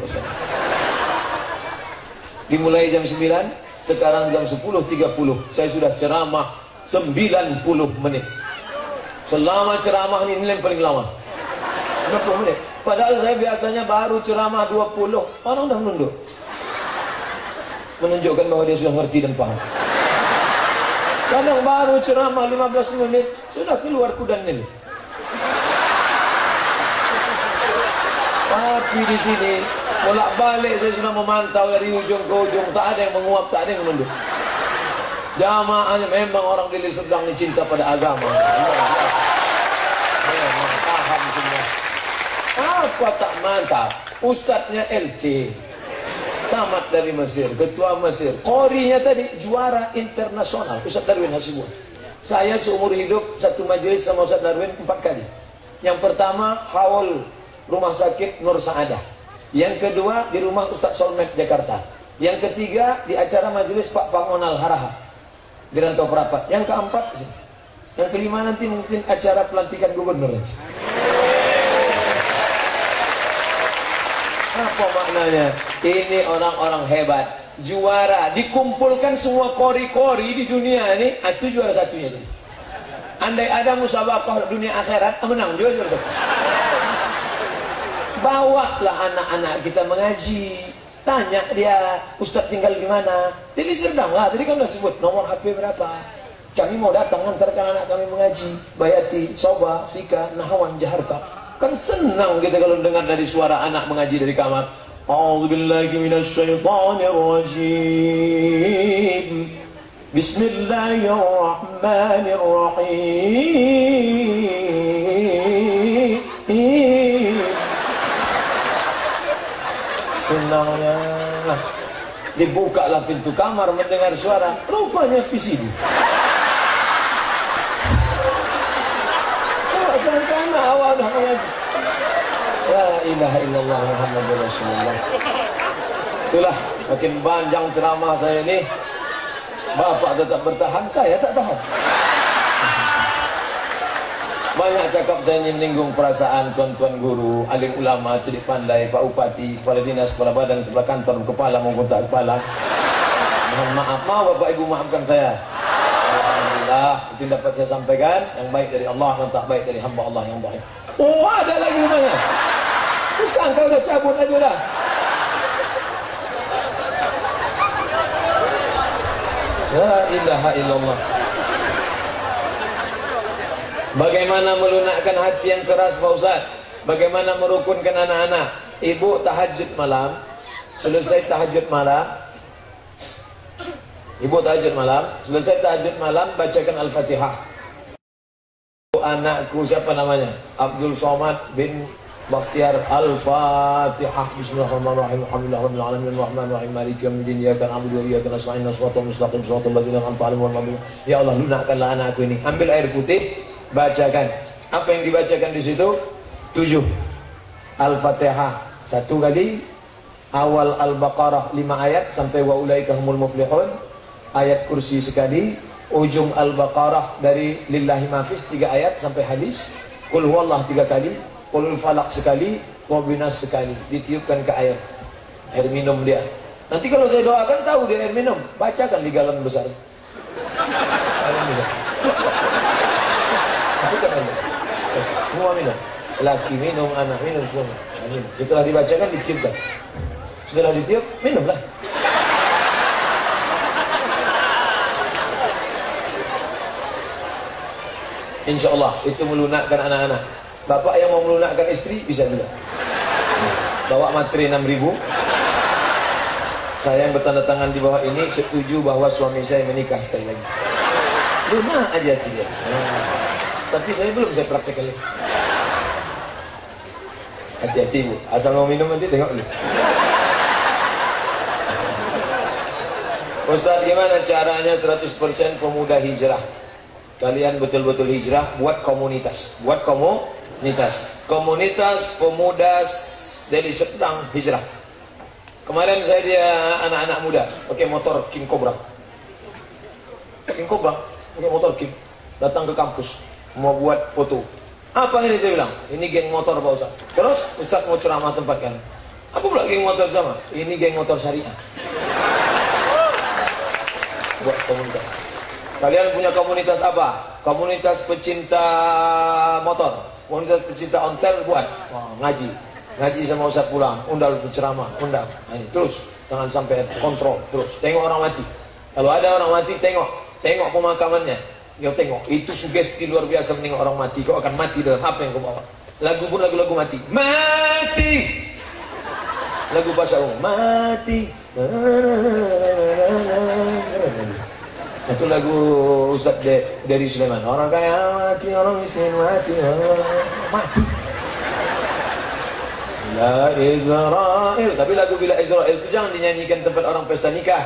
Dimulai jam 9, sekarang jam 10.30. Saya sudah ceramah 90 menit. Selama ceramah ini yang paling lama 90 menit. Padahal saya biasanya baru ceramah 20, orang udah menunduk, menunjukkan bahwa dia sudah ngerti dan paham. Kadang baru ceramah 15 menit sudah keluar kudan ini. Tapi di sini bolak-balik saya sudah memantau dari ujung ke ujung, tak ada yang menguap, tak ada yang menunduk. Jamaahnya memang orang Deli Serdang ini cinta pada agama. Paham semua. Apa tak mantap? Ustadznya LC, tamat dari Mesir, ketua Mesir. Qorinya tadi juara internasional, Ustadz Darwin Hasibuan. Saya seumur hidup satu majelis sama Ustadz Darwin 4 kali. Yang pertama haul rumah sakit Nur Saadah. Yang kedua di rumah Ustadz Solmed Jakarta. Yang ketiga di acara majelis Pak Pangonal Haraha di Rantau Perapat. Yang keempat, yang kelima nanti mungkin acara pelantikan gubernur. Apa maknanya? Ini orang-orang hebat, juara, dikumpulkan semua kori-kori di dunia ini, itu juara satunya. Andai ada musabaqah dunia akhirat, menang juara satu. Bawalah anak-anak kita mengaji. Tanya dia, Ustadz tinggal di mana? Deli Serdang lah, tadi kan udah sebut nomor HP berapa. Kami mau datang antarkan anak kami mengaji. Bayati, Soba, Sika, Nahawan, Jaharta. Kan senang kita kalau dengar dari suara anak mengaji dari kamar. A'udzubillahi minasyaitonirrajim. Bismillahirrahmanirrahim. Senangnya dibukalah pintu kamar mendengar suara, rupanya VCD. Sangkana awal dah mengaji. La ilaha illallah Muhammadur Rasulullah. Itulah makin panjang ceramah saya ini. Bapak tetap bertahan, saya tak tahan. Banyak cakap saya ingin menyinggung perasaan tuan-tuan guru, alim ulama, cerdik pandai, Pak Bupati, kepala dinas, kepala badan, kepala kantor, kepala maupun tak kepala. Mohon maaf, Bapak Ibu maafkan saya. Alhamdulillah, itu dapat saya sampaikan. Yang baik dari Allah, yang tak baik dari hamba Allah yang baik. Oh, ada lagi rumahnya. Aku sangka udah cabut aja dah. La ilaha illallah. Bagaimana melunakkan hati yang keras Pak Ustaz? Bagaimana merukunkan anak-anak? Ibu tahajud malam, selesai tahajud malam, ibu tahajud malam, selesai tahajud malam, bacakan Al-Fatihah. Anakku siapa namanya? Abdul Somad bin Bakhtiar. Al-Fatihah. Bismillahirrahmanirrahim. Alhamdulillahirabbil alamin arrahmanirrahim maliki yaumiddin iyyaka na'budu wa iyyaka nasta'in shiratal mustaqim shiratal ladzina an'amta 'alaihim ghairil maghdubi 'alaihim. Ya Allah, lunakkanlah anakku ini. Ambil air putih, bacakan. Apa yang dibacakan di situ? 7. Al-Fatihah 1 kali, awal Al-Baqarah 5 ayat sampai wa ulaika humul muflihun, ayat kursi sekali, ujung Al-Baqarah dari lillahi mafis 3 ayat sampai hadis, qul huwallah 3 kali, qul falaq sekali, wa binas sekali, ditiupkan ke air minum dia. Nanti kalau saya doakan tahu dia air minum, bacakan di galon besar. Masukkan aja. Semua minum. Laki minum, anak minum, semua minum. Setelah dibacakan, ditiupkan. Setelah ditiup, minumlah. Insya Allah, itu melunakkan anak-anak. Bapak yang mau melunakkan istri, bisa juga. Bawa materi 6.000. Saya yang bertanda tangan di bawah ini setuju bahwa suami saya menikah sekali lagi. Lunak aja dia. Tapi saya belum, saya praktekkan. Hati-hati Bu, asal mau minum nanti tengok dulu. Ustaz, gimana caranya 100% pemuda hijrah? Kalian betul-betul hijrah, buat komunitas. Buat komunitas. Komunitas pemuda Deli Serdang hijrah. Kemarin saya dia anak-anak muda pakai motor King Cobra. King Cobra, pakai motor King, datang ke kampus mau buat foto. Apa ini saya bilang? Ini geng motor Pak Ustaz. Terus Ustaz mau ceramah tempat kan? Apa pula geng motor sama? Ini geng motor syariah. Buat komunitas. Kalian punya komunitas apa? Komunitas pecinta motor, komunitas pecinta ontel buat. Ngaji. Ngaji sama Ustaz pulang, undang berceramah, undang. Nah, ini terus, jangan sampai kontrol, terus. Tengok orang mati. Kalau ada orang mati, tengok pemakamannya. Ya tengok, itu sugesti luar biasa menengok orang mati. Kau akan mati dalam apa yang kau bawa. Lagu pun lagu-lagu mati. Mati. Lagu bahasa umum. Mati. Itu lagu Ustaz dari Sulaiman. Orang kaya mati, orang miskin mati. Mati. Bila Israel. Tapi lagu Bila Israel itu jangan dinyanyikan tempat orang pesta nikah.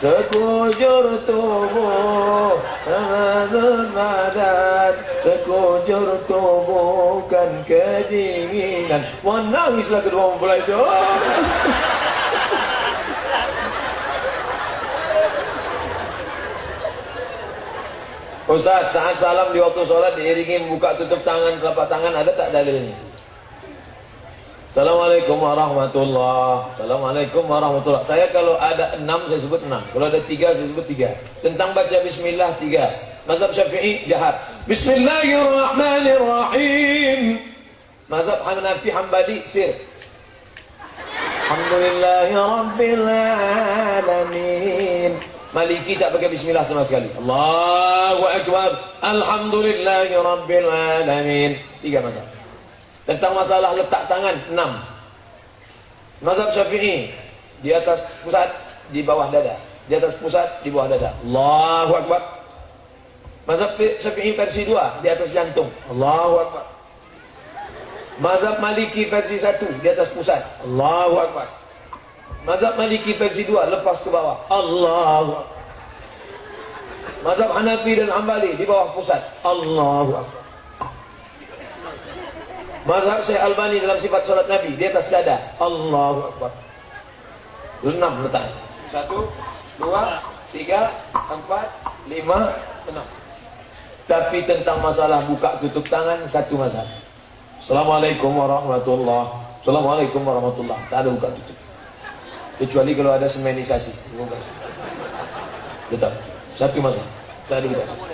Sekujur tubuh Ramadhan Madan, sekujur tubuh kan kedinginan. Wah, nangislah kedua mempelai itu. Ustaz, saat salam di waktu sholat diiringi buka tutup tangan, telapak tangan, ada tak dalilnya? Assalamualaikum warahmatullahi. Assalamualaikum warahmatullahi. Saya kalau ada 6 saya sebut 6. Kalau ada 3 saya sebut 3. Tentang baca bismillah 3. Mazhab Syafi'i jahat. Bismillahirrahmanirrahim. Mazhab Hanafi Hambali sir. Alhamdulillahirabbil alamin. Maliki tak pakai bismillah sama sekali. Allahu akbar. Alhamdulillahirabbil alamin. 3 mazhab. Tentang masalah letak tangan 6. Mazhab Syafi'i di atas pusat, di bawah dada. Di atas pusat, di bawah dada. Allahu akbar. Mazhab Syafi'i versi 2 di atas jantung. Allahu akbar. Mazhab Maliki versi 1 di atas pusat. Allahu akbar. Mazhab Maliki versi 2 lepas ke bawah. Allahu akbar. Mazhab Hanafi dan Hambali di bawah pusat. Allahu akbar. Mazhab Syekh Albani dalam sifat salat Nabi di atas dada. Allahu akbar. 6 letak. 1, 2, 3, 4, 5, 6. Tapi tentang masalah buka tutup tangan 1 mazhab. Assalamualaikum warahmatullahi. Assalamualaikum warahmatullahi. Tak ada buka tutup. Kecuali kalau ada semenisasi. Tetap 1 mazhab. Tak ada buka tutup.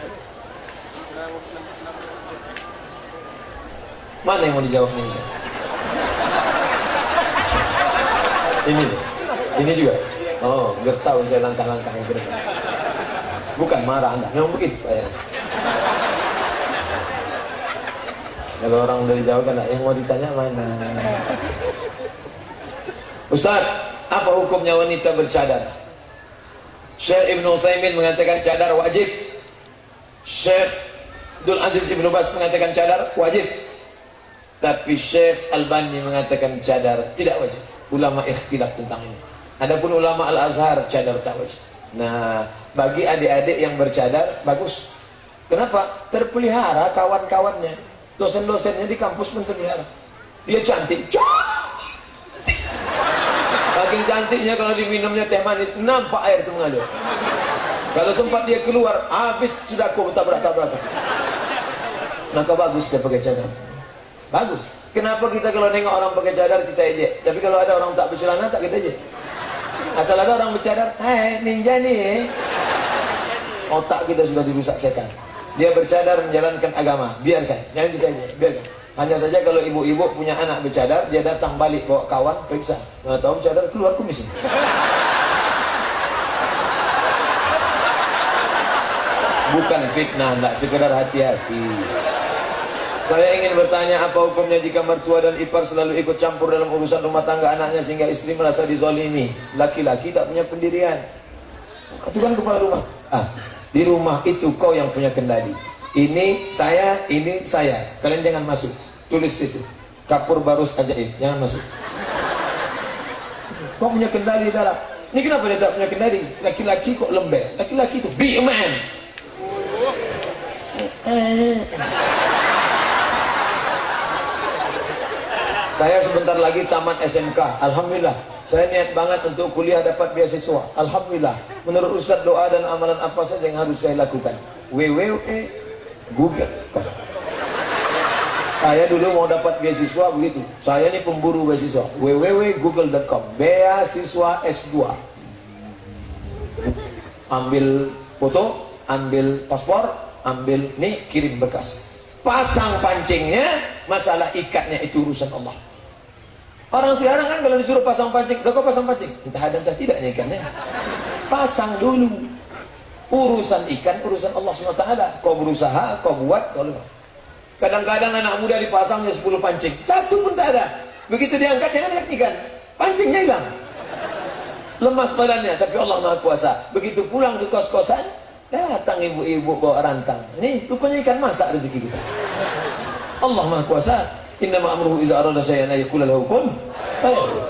Mana yang mau dijawab ini? Ini juga. Oh, biar tahu saya langkah-langkah yang ke depan. Bukan marah Anda, memang begitu Pak ya. Kalau orang udah dijawab kan, yang mau ditanya mana? Ustaz, apa hukumnya wanita bercadar? Syekh Ibn Utsaimin mengatakan cadar wajib. Syekh Abdul Aziz Ibn Bas mengatakan cadar wajib. Tapi Syekh Albani mengatakan cadar tidak wajib. Ulama ikhtilaf tentang ini. Adapun ulama Al-Azhar cadar tak wajib. Nah, bagi adik-adik yang bercadar bagus. Kenapa? Terpelihara kawan-kawannya. Dosen-dosennya di kampus pun terpelihara. Dia cantik. Saking cantiknya kalau diminumnya teh manis, nampak air itu mengalir. Kalau sempat dia keluar, habis sudah aku tabrak-tabrakan. Maka bagus dia pakai cadar. Bagus. Kenapa kita kalau nengok orang pakai cadar kita ejek? Tapi kalau ada orang tak bercelana tak kita ejek. Asal ada orang bercadar, hai ninja nih. Otak kita sudah dirusak setan. Dia bercadar menjalankan agama, biarkan. Jangan kita ejek, biarkan. Hanya saja kalau ibu-ibu punya anak bercadar, dia datang balik bawa kawan, periksa. Nggak tahu bercadar keluar kumis. Bukan fitnah, enggak, sekedar hati-hati. Saya ingin bertanya, apa hukumnya jika mertua dan ipar selalu ikut campur dalam urusan rumah tangga anaknya sehingga istri merasa dizolimi? Laki-laki tak punya pendirian. Itu kan kepala rumah. Di rumah itu kau yang punya kendali. Ini saya. Kalian jangan masuk. tulis situ, kapur barus ajaib, jangan masuk. Kau punya kendali dalam. Ini kenapa dia tak punya kendali? Laki-laki kok lembek. Laki-laki itu be a man. Saya sebentar lagi tamat SMK. Alhamdulillah. Saya niat banget untuk kuliah dapat beasiswa. Alhamdulillah. Menurut Ustaz, doa dan amalan apa saja yang harus saya lakukan? Google. Saya dulu mau dapat beasiswa begitu. Saya ini pemburu beasiswa. www.google.com. Beasiswa S2. Ambil foto, ambil paspor, ambil nih, kirim berkas. Pasang pancingnya, masalah ikatnya itu urusan Allah. Orang sekarang kan kalau disuruh pasang pancing, udah kau pasang pancing, entah ada entah tidaknya ikannya. Pasang dulu. Urusan ikan, urusan Allah SWT. Kau berusaha, kau buat, kau lupa. Kadang-kadang anak muda dipasangnya 10 pancing, satu pun tak ada. Begitu diangkat, jangan lihat ikan, pancingnya hilang. Lemas badannya, tapi Allah Maha Kuasa. Begitu pulang ke kos-kosan, datang ibu-ibu bawa rantang. Ini rupanya ikan masak rezeki kita. Allah Maha Kuasa. Innama amruhu idza arada shay'an yaqulu lahu kun fayakun.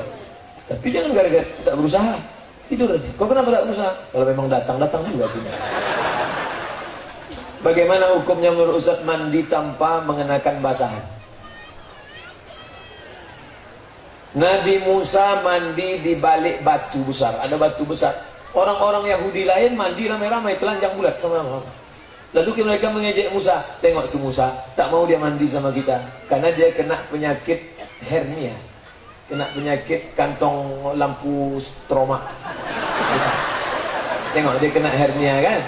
Tapi jangan gara-gara tak berusaha tidur aja. Kau kenapa tak berusaha? Kalau memang datang juga cuma. Bagaimana hukumnya menurut Ustaz mandi tanpa mengenakan basahan? Nabi Musa mandi di balik batu besar. Ada batu besar. Orang-orang Yahudi lain mandi ramai-ramai, telanjang bulat sama-sama. Lalu mereka mengejek Musa. Tengok tuh Musa, tak mau dia mandi sama kita karena dia kena penyakit hernia, kena penyakit kantong lampu stroma. Tengok dia kena hernia kan,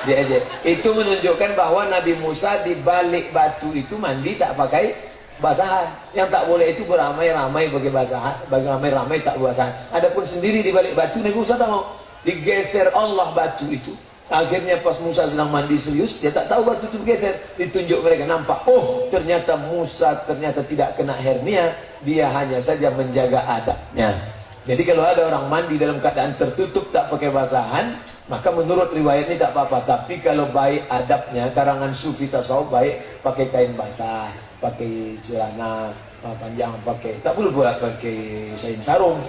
dia ejek. Itu menunjukkan bahwa Nabi Musa di balik batu itu mandi tak pakai basahan. Yang tak boleh itu beramai-ramai pakai basahan, bagi ramai-ramai tak basahan. Adapun sendiri di balik batu, Nabi Musa tak mau. Digeser Allah batu itu. Akhirnya pas Musa sedang mandi serius, dia tak tahu batu itu bergeser. Ditunjuk mereka, nampak, oh ternyata Musa ternyata tidak kena hernia, dia hanya saja menjaga adabnya. Jadi kalau ada orang mandi dalam keadaan tertutup tak pakai basahan, maka menurut riwayat ini tak apa-apa. Tapi kalau baik adabnya, karangan sufi tasawuf baik pakai kain basah, pakai celana panjang, pakai, tak perlu pula pakai kain sarung.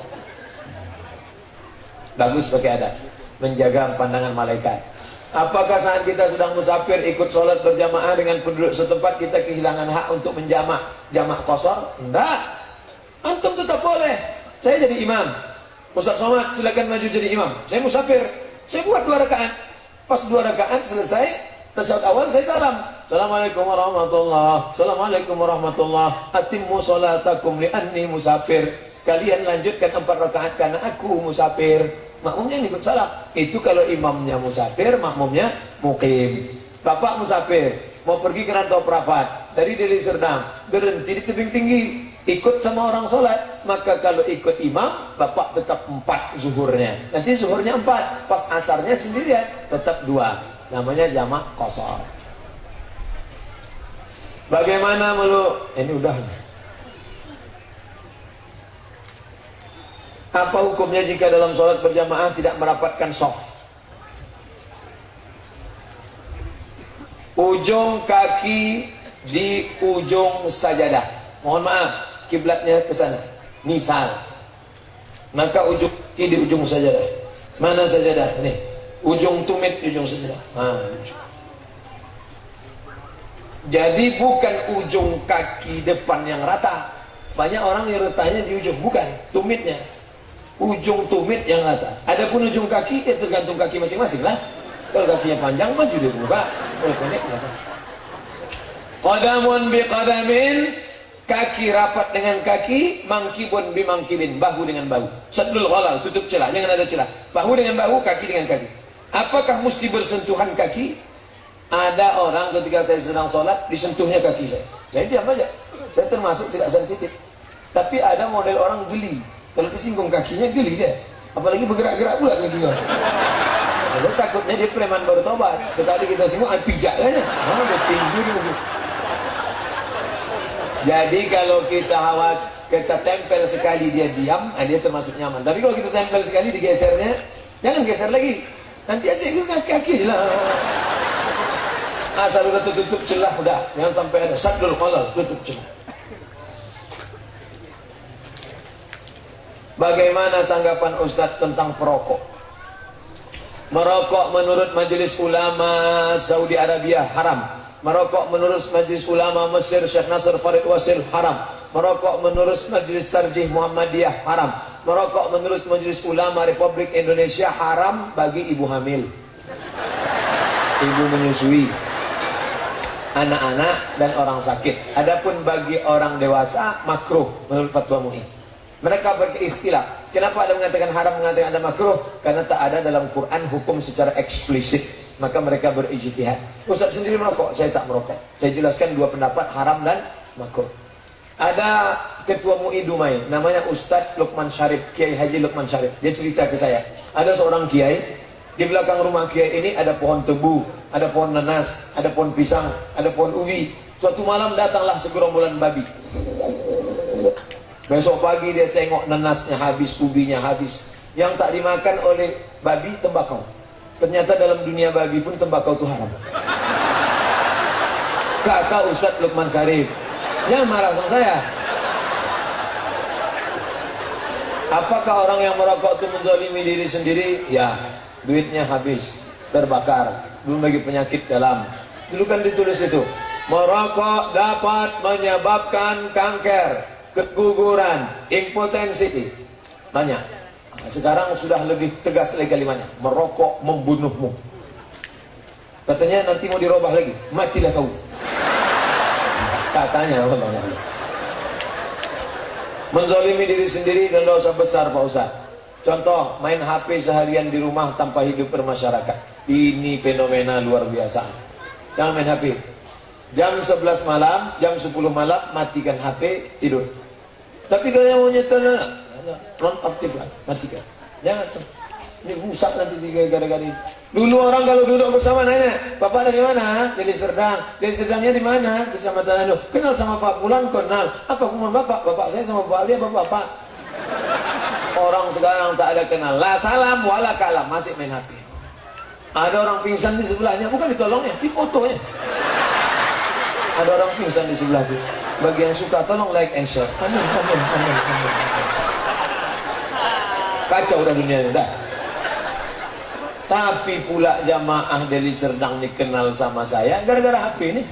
Bagus pakai adab, menjaga pandangan malaikat. Apakah saat kita sedang musafir ikut sholat berjamaah dengan penduduk setempat kita kehilangan hak untuk menjamak jamak qashar? Enggak. Antum tetap boleh. Saya jadi imam. Ustaz Somad silakan maju jadi imam. Saya musafir. Saya buat 2 rakaat. Pas 2 rakaat selesai, tasyahud awal saya salam. Assalamualaikum warahmatullahi. Assalamualaikum warahmatullahi. Atimmu sholatakum li anni musafir. Kalian lanjutkan 4 rakaat karena aku musafir. Makmumnya ikut salam. Itu kalau imamnya musafir, makmumnya mukim. Bapak musafir, mau pergi ke Rantau Prapat, dari Deli Serdang, berhenti di tebing tinggi, ikut sama orang sholat. Maka kalau ikut imam, bapak tetap 4 zuhurnya. Nanti zuhurnya 4, pas asarnya sendirian, tetap 2. Namanya jamak qashar. Bagaimana ini udah. Apa hukumnya jika dalam sholat berjamaah tidak merapatkan shaf? Ujung kaki di ujung sajadah. Mohon maaf, kiblatnya ke sana. Misal, maka ujung kaki di ujung sajadah. Mana sajadah? Nih, ujung tumit di ujung sajadah. Jadi bukan ujung kaki depan yang rata. Banyak orang yang letaknya di ujung, bukan tumitnya. Ujung tumit yang rata. Adapun ujung kaki, tergantung kaki masing-masing lah. Kalau kakinya panjang, maju dia buka. Kalau pendek, belakang. Qadamun bi qadamin, kaki rapat dengan kaki, mangkibun bi mangkibin, bahu dengan bahu. Sadlul ghalal, tutup celah, jangan ada celah. Bahu dengan bahu, kaki dengan kaki. Apakah mesti bersentuhan kaki? Ada orang ketika saya sedang sholat, disentuhnya kaki saya. Saya diam aja. Saya termasuk tidak sensitif. Tapi ada model orang geli. Kalau disinggung kakinya geli dia. Apalagi bergerak-gerak pula kakinya. Lalu takutnya dia preman baru tobat. Sekali kita singgung, pijak kan ya. Udah tinggi dia. Jadi kalau kita tempel sekali dia diam, dia termasuk nyaman. Tapi kalau kita tempel sekali digesernya, jangan geser lagi. Nanti asyik kaki aja lah. Asal udah tutup celah udah. Jangan sampai ada sadul qalal, tutup celah. Bagaimana tanggapan Ustadz tentang perokok? Merokok menurut Majelis Ulama Saudi Arabia haram. Merokok menurut Majelis Ulama Mesir Syekh Nasr Farid Wasil haram. Merokok menurut Majelis Tarjih Muhammadiyah haram. Merokok menurut Majelis Ulama Republik Indonesia haram bagi ibu hamil, ibu menyusui, anak-anak dan orang sakit. Adapun bagi orang dewasa makruh menurut fatwa MUI. Mereka berikhtilaf. Kenapa ada mengatakan haram, mengatakan ada makruh? Karena tak ada dalam Quran hukum secara eksplisit. Maka mereka berijtihad. Ustaz sendiri merokok, saya tak merokok. Saya jelaskan dua pendapat, haram dan makruh. Ada ketua MUI Dumai, namanya Ustadz Lukman Syarif, Kiai Haji Lukman Syarif. Dia cerita ke saya, ada seorang kiai, di belakang rumah kiai ini ada pohon tebu, ada pohon nanas, ada pohon pisang, ada pohon ubi. Suatu malam datanglah segerombolan babi. Besok pagi dia tengok nanasnya habis, ubinya habis. Yang tak dimakan oleh babi tembakau. Ternyata dalam dunia babi pun tembakau itu haram. Kata Ustadz Lukman Syarif. Jangan marah sama saya. Apakah orang yang merokok itu menzalimi diri sendiri? Ya, duitnya habis, terbakar, belum lagi penyakit dalam. Dulu kan ditulis itu, merokok dapat menyebabkan kanker, keguguran, impotensi. Banyak. Sekarang sudah lebih tegas lagi kalimatnya, merokok membunuhmu. Katanya nanti mau dirubah lagi, matilah kau. Katanya Allah. Menzalimi diri sendiri dan dosa besar Pak Ustaz. Contoh, main HP seharian di rumah tanpa hidup bermasyarakat. Ini fenomena luar biasa. Jangan main HP. Jam 11 malam, jam 10 malam, matikan HP, tidur. Tapi kalau yang mau nyetel, nonaktifkan, matikan. Jangan. Ini rusak nanti gara-gara ini. Dulu orang kalau duduk bersama nanya, Bapak dari mana? Dari Serdang. Dari Serdangnya di mana? Kecamatan anu. Kenal sama Pak Fulan? Kenal. Apa hukuman Bapak? Bapak saya sama Bapak dia, Bapak. Orang sekarang tak ada kenal. La salam wala kalam, masih main HP. Ada orang pingsan di sebelahnya, bukan ditolongnya, difotonya. Ada orang pingsan di sebelahnya. Bagi yang suka tolong like and share. Amin, amin, amin, amin. Kacau udah dunia ini, dah. Tapi pula jamaah dari Serdang dikenal sama saya gara-gara HP ini.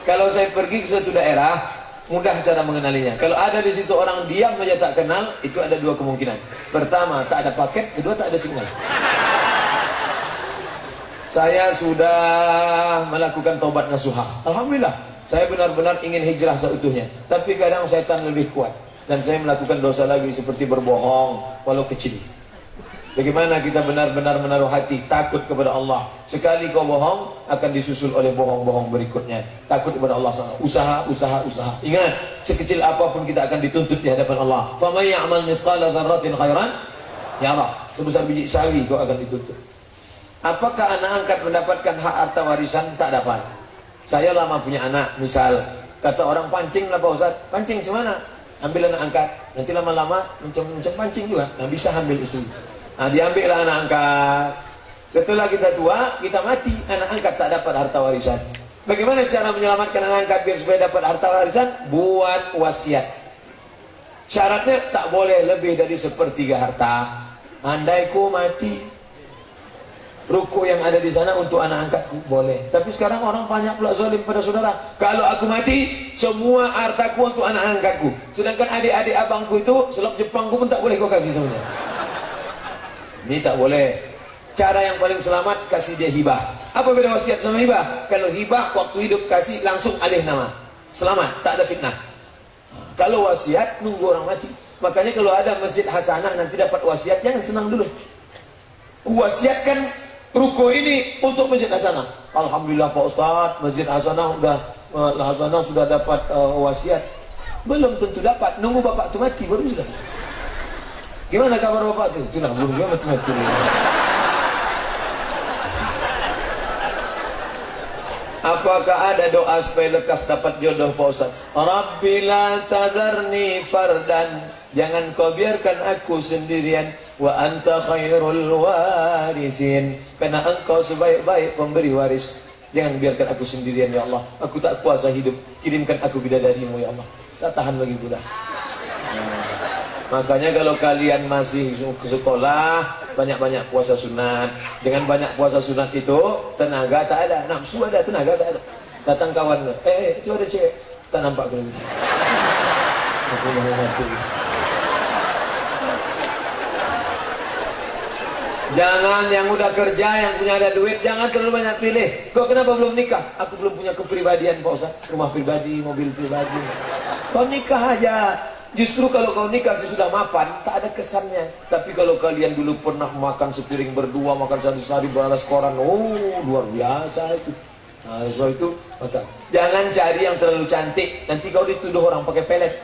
Kalau saya pergi ke suatu daerah, mudah cara mengenalinya. Kalau ada di situ orang diam saja tak kenal, itu ada dua kemungkinan. Pertama, tak ada paket. Kedua, tak ada sinyal. Saya sudah melakukan taubat nasuha. Alhamdulillah, saya benar-benar ingin hijrah seutuhnya. Tapi kadang setan lebih kuat. Dan saya melakukan dosa lagi seperti berbohong, walau kecil. Bagaimana kita benar-benar menaruh hati takut kepada Allah. Sekali kau bohong akan disusul oleh bohong-bohong berikutnya. Takut kepada Allah. Usaha. Ingat, sekecil apapun kita akan dituntut di hadapan Allah. Faman ya'mal mithqala dzarratin khairan yarah. Sebesar biji sawi kau akan dituntut. Apakah anak angkat mendapatkan hak harta warisan? Tak dapat. Saya lama punya anak, misal kata orang pancing lah Pak Ustaz. Pancing cemana? Ambil anak angkat. Nanti lama-lama mencem pancing juga. Nah bisa ambil istri. Nah, diambillah anak angkat. Setelah kita tua, kita mati, anak angkat tak dapat harta warisan. Bagaimana cara menyelamatkan anak angkat biar supaya dapat harta warisan? Buat wasiat. Syaratnya tak boleh lebih dari sepertiga harta. Andai ku mati, ruku yang ada di sana untuk anak angkatku boleh. Tapi sekarang orang banyak pula zalim pada saudara. Kalau aku mati, semua hartaku untuk anak angkatku. Sedangkan adik-adik abangku itu, selop Jepangku pun tak boleh kau kasih semuanya. Ini tak boleh. Cara yang paling selamat, kasih dia hibah. Apa beda wasiat sama hibah? Kalau hibah waktu hidup kasih langsung alih nama, selamat, tak ada fitnah. Kalau wasiat nunggu orang mati. Makanya kalau ada masjid hasanah nanti dapat wasiat, jangan senang dulu. Kuwasiatkan ruko ini untuk masjid hasanah. Alhamdulillah Pak Ustaz, masjid hasanah sudah dapat wasiat. Belum tentu dapat, nunggu bapak tu mati baru sudah. Gimana kabar bapak tu? Itulah belum dia mati-mati. Apakah ada doa supaya lekas dapat jodoh Pak Ustaz? Rabbi la tazarni fardan. Jangan kau biarkan aku sendirian. Wa anta khairul warisin. Karena engkau sebaik-baik pemberi waris. Jangan biarkan aku sendirian ya Allah. Aku tak kuasa hidup. Kirimkan aku bidadarimu ya Allah. Tak tahan lagi budak. Makanya kalau kalian masih ke sekolah, banyak-banyak puasa sunat. Dengan banyak puasa sunat itu, tenaga tak ada, nafsu ada, tenaga tak ada. Datang kawan, itu ada cewek, tak nampak ke lagi. Aku mau mati. Jangan yang udah kerja, yang punya ada duit, jangan terlalu banyak pilih. Kau kenapa belum nikah? Aku belum punya kepribadian Pak Ustaz. Rumah pribadi, mobil pribadi. Kau nikah aja. Justru kalau kau nikah sesudah mapan, tak ada kesannya. Tapi kalau kalian dulu pernah makan sepiring berdua, makan sehari beralas koran, oh luar biasa itu. Nah, sebab itu, maka jangan cari yang terlalu cantik. Nanti kau dituduh orang pakai pelet.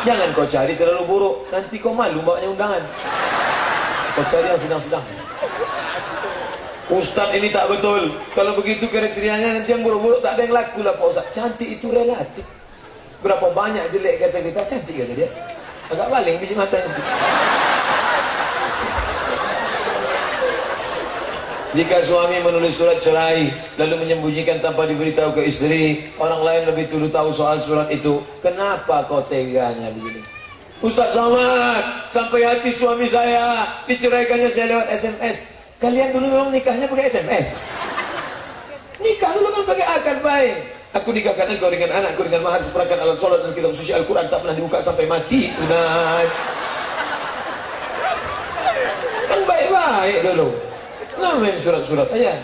Jangan kau cari terlalu buruk. Nanti kau malu bawanya undangan. Kau cari yang sedang-sedang. Ustadz ini tak betul. Kalau begitu kriterianya nanti yang buruk-buruk tak ada yang laku lah Pak Ustadz. Cantik itu relatif. Berapa banyak jelek kata kita, cantik kata dia. Agak baling biji matanya sedikit. Jika suami menulis surat cerai lalu menyembunyikan tanpa diberitahu ke istri, orang lain lebih dulu tahu soal surat itu, kenapa kau teganya begini? Ustaz Somad, sampai hati suami saya, diceraikannya saya lewat SMS. Kalian dulu memang nikahnya pakai SMS? Nikah dulu kan pakai akad baik. Aku nikahkan engkau dengan anakku dengan mahar seperangkat alat sholat dan kitab suci Al-Quran, tak pernah dibuka sampai mati tunai. Kan baik-baik dulu. Nah main surat-surat aja.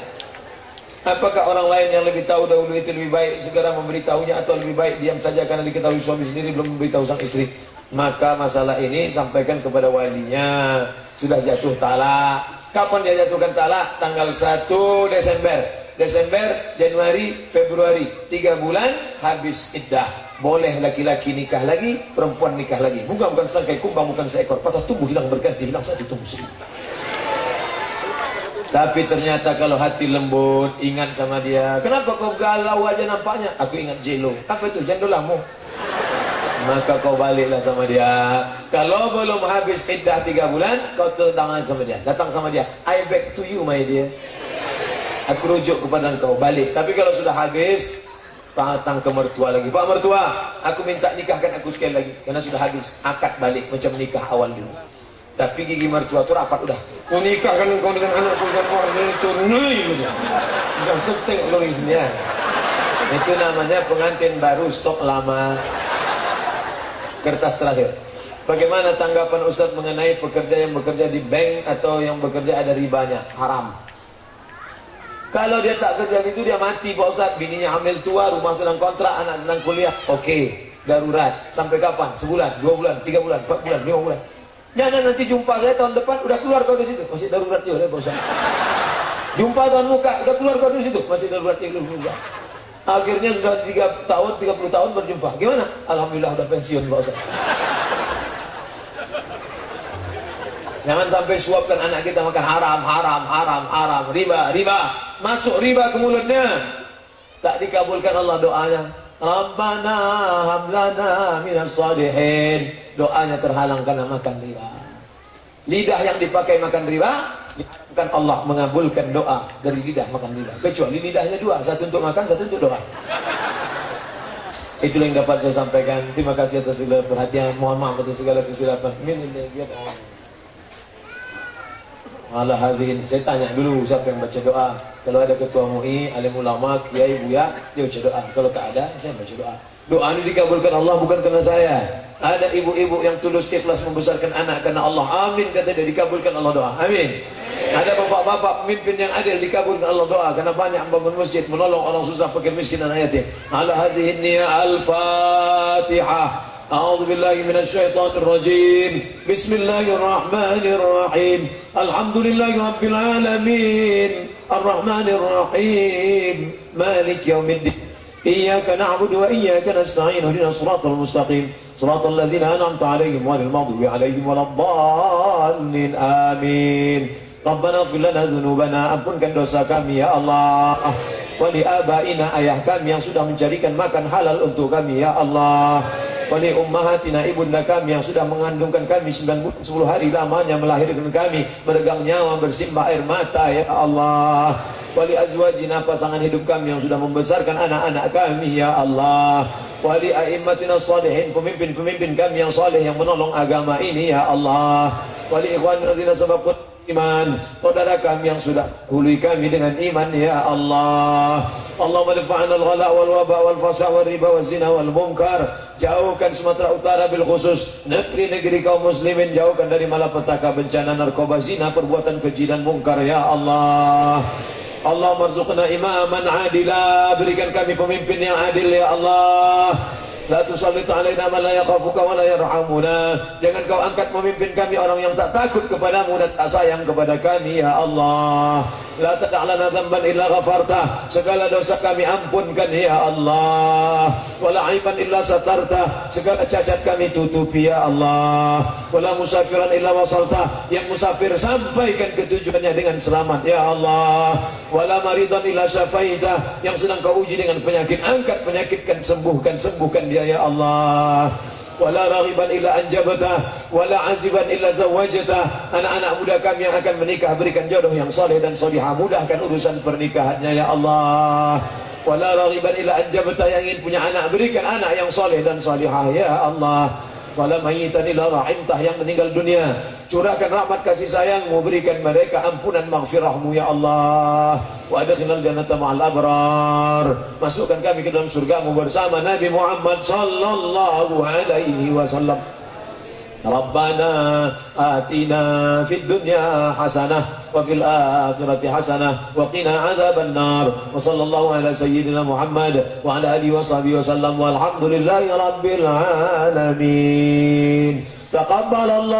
Apakah orang lain yang lebih tahu dahulu itu lebih baik segera memberitahunya, atau lebih baik diam saja karena diketahui suami sendiri belum memberitahu sang istri? Maka masalah ini sampaikan kepada walinya. Sudah jatuh talak. Kapan dia jatuhkan talak? Tanggal 1 Desember. Desember, Januari, Februari, 3 bulan habis iddah. Boleh laki-laki nikah lagi, perempuan nikah lagi. Bukan sangkai kumbang, bukan seekor. Patah tumbuh hilang berganti, hilang satu tumbuh seribu. Tapi ternyata kalau hati lembut, ingat sama dia. Kenapa kau galau aja nampaknya? Aku ingat Jelo. Apa itu? Jandolamu. Maka kau baliklah sama dia. Kalau belum habis iddah 3 bulan, kau tangan sama dia. Datang sama dia. I back to you my dear. Aku rujuk kepada engkau, balik. Tapi kalau sudah habis, datang ke mertua lagi. Pak mertua, aku minta nikahkan aku sekali lagi. Karena sudah habis, akad balik macam nikah awal dulu. Tapi gigi mertua itu rapat udah. Mau nikahkan engkau dengan anakku dan orang itu nih. Udah seteng loris dia. Itu namanya pengantin baru stok lama. Kertas terakhir. Bagaimana tanggapan Ustadz mengenai pekerja yang bekerja di bank atau yang bekerja ada ribanya? Haram. Kalau dia tak kerja situ dia mati Pak Ustadz. Bininya hamil tua, rumah sedang kontrak, anak sedang kuliah. Oke, darurat. Sampai kapan? Sebulan, 2 bulan, 3 bulan, 4 bulan, 5 bulan. Jangan nanti jumpa saya tahun depan udah keluar kau di situ. Masih darurat juga Pak Ustadz. Jumpa tahun muka udah keluar kau di situ. Masih darurat juga. Akhirnya sudah 3 tahun, 30 tahun berjumpa. Gimana? Alhamdulillah udah pensiun Pak Ustadz. Jangan sampai suapkan anak kita makan haram, haram, haram, haram, riba, riba. Masuk riba ke mulutnya. Tak dikabulkan Allah doanya. Rabbana hablana minas salihin. Doanya terhalang karena makan riba. Lidah yang dipakai makan riba, bukan Allah mengabulkan doa dari lidah makan riba. Kecuali lidahnya 2, satu untuk makan, satu untuk doa. Itulah yang dapat saya sampaikan. Terima kasih atas segala perhatian. Mohon maaf atas segala kesilapan. Ala hadirin, saya tanya dulu siapa yang baca doa. Kalau ada ketua MUI, alim ulama, kiai, buya, dia baca doa. Kalau tak ada, saya baca doa. Doa ini dikabulkan Allah bukan karena saya. Ada ibu-ibu yang tulus ikhlas membesarkan anak karena Allah. Amin, kata dia, dikabulkan Allah doa. Amin. Ada bapak-bapak pemimpin yang adil, dikabulkan Allah doa karena banyak membangun masjid, menolong orang susah, fakir, miskin dan yatim. Ala hadirin niya al-Fatihah. أعوذ بالله من الشيطان الرجيم بسم الله الرحمن الرحيم الحمد لله رب العالمين الرحمن الرحيم مالك يوم الدين إياك نعبد وإياك نستعين اهدنا الصراط المستقيم صراط الذين أنعمت عليهم غير المغضوب عليهم ولا الضالين آمين ربنا اغفر لنا ذنوبنا ampunkan dosa kami ya Allah wali abaina ayah kami yang sudah mencarikan makan halal untuk kami ya Allah wali ummahatina ibunda kami yang sudah mengandungkan kami 9 bulan 10 hari lamanya melahirkan kami meregang nyawa bersimbah air mata ya Allah wali azwajina pasangan hidup kami yang sudah membesarkan anak-anak kami ya Allah wa li a'immatina shalihin, pemimpin-pemimpin kami yang saleh yang menolong agama ini ya Allah, wa li ikhwanina alladzina sabaquna iman, saudara kami yang sudah hului kami dengan iman ya Allah. Allahumma dafa'na al-ghala wal waba wal fasha wal riba wal zina wal munkar. Jauhkan Sumatera Utara bil khusus negeri-negeri kaum muslimin, jauhkan dari malapetaka, bencana, narkoba, zina, perbuatan keji dan munkar ya Allah. Allahumma rzuqna imaman adila, berikan kami pemimpin yang adil ya Allah. La tusallit alaina man la yakhafuka wa la yarhamuna. Jangan kau angkat pemimpin kami orang yang tak takut kepadamu dan tak sayang kepada kami ya Allah. La tada' lana dhanban illa ghafartah. Segala dosa kami ampunkan ya Allah. Wa la aiban illa satartah. Segala cacat kami tutupi ya Allah. Wa la musafiran illa wasaltah. Yang musafir sampaikan ke tujuannya dengan selamat ya Allah. Wa la maridan illa syafaitah. Yang sedang kau uji dengan penyakit, angkat penyakitkan, sembuhkan dia ya Allah. Wala raghiban illa anjabata, wala aziban illa zawajata. Anak-anak muda kami yang akan menikah, berikan jodoh yang saleh dan salihah, mudahkan urusan pernikahannya ya Allah. Wala raghiban illa anjabata, yang ingin punya anak, berikan anak yang saleh dan salihah ya Allah. Wala mayyitan illa rahimtah, yang meninggal dunia, curahkan rahmat kasih sayangmu, berikan mereka ampunan maghfirahmu ya Allah. Wa adkhilnal jannata ma'al abrar, masukkan kami ke dalam surgamu bersama Nabi Muhammad sallallahu alaihi wasallam. Rabbana atina fid dunya hasanah wa fil akhirati hasanah wa qina adzaban nar. Wa sallallahu ala sayyidina Muhammad wa ala alihi wa sahbihi wasallam, walhamdulillahi rabbil alamin. Taqabbalallahu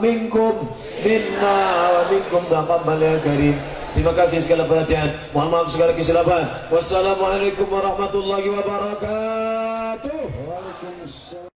minkum minna wa minkum taqabbal ya karim. Terima kasih segala perhatian, mohon maaf segala kesilapan. Wassalamualaikum warahmatullahi wabarakatuh. Waalaikumsalam.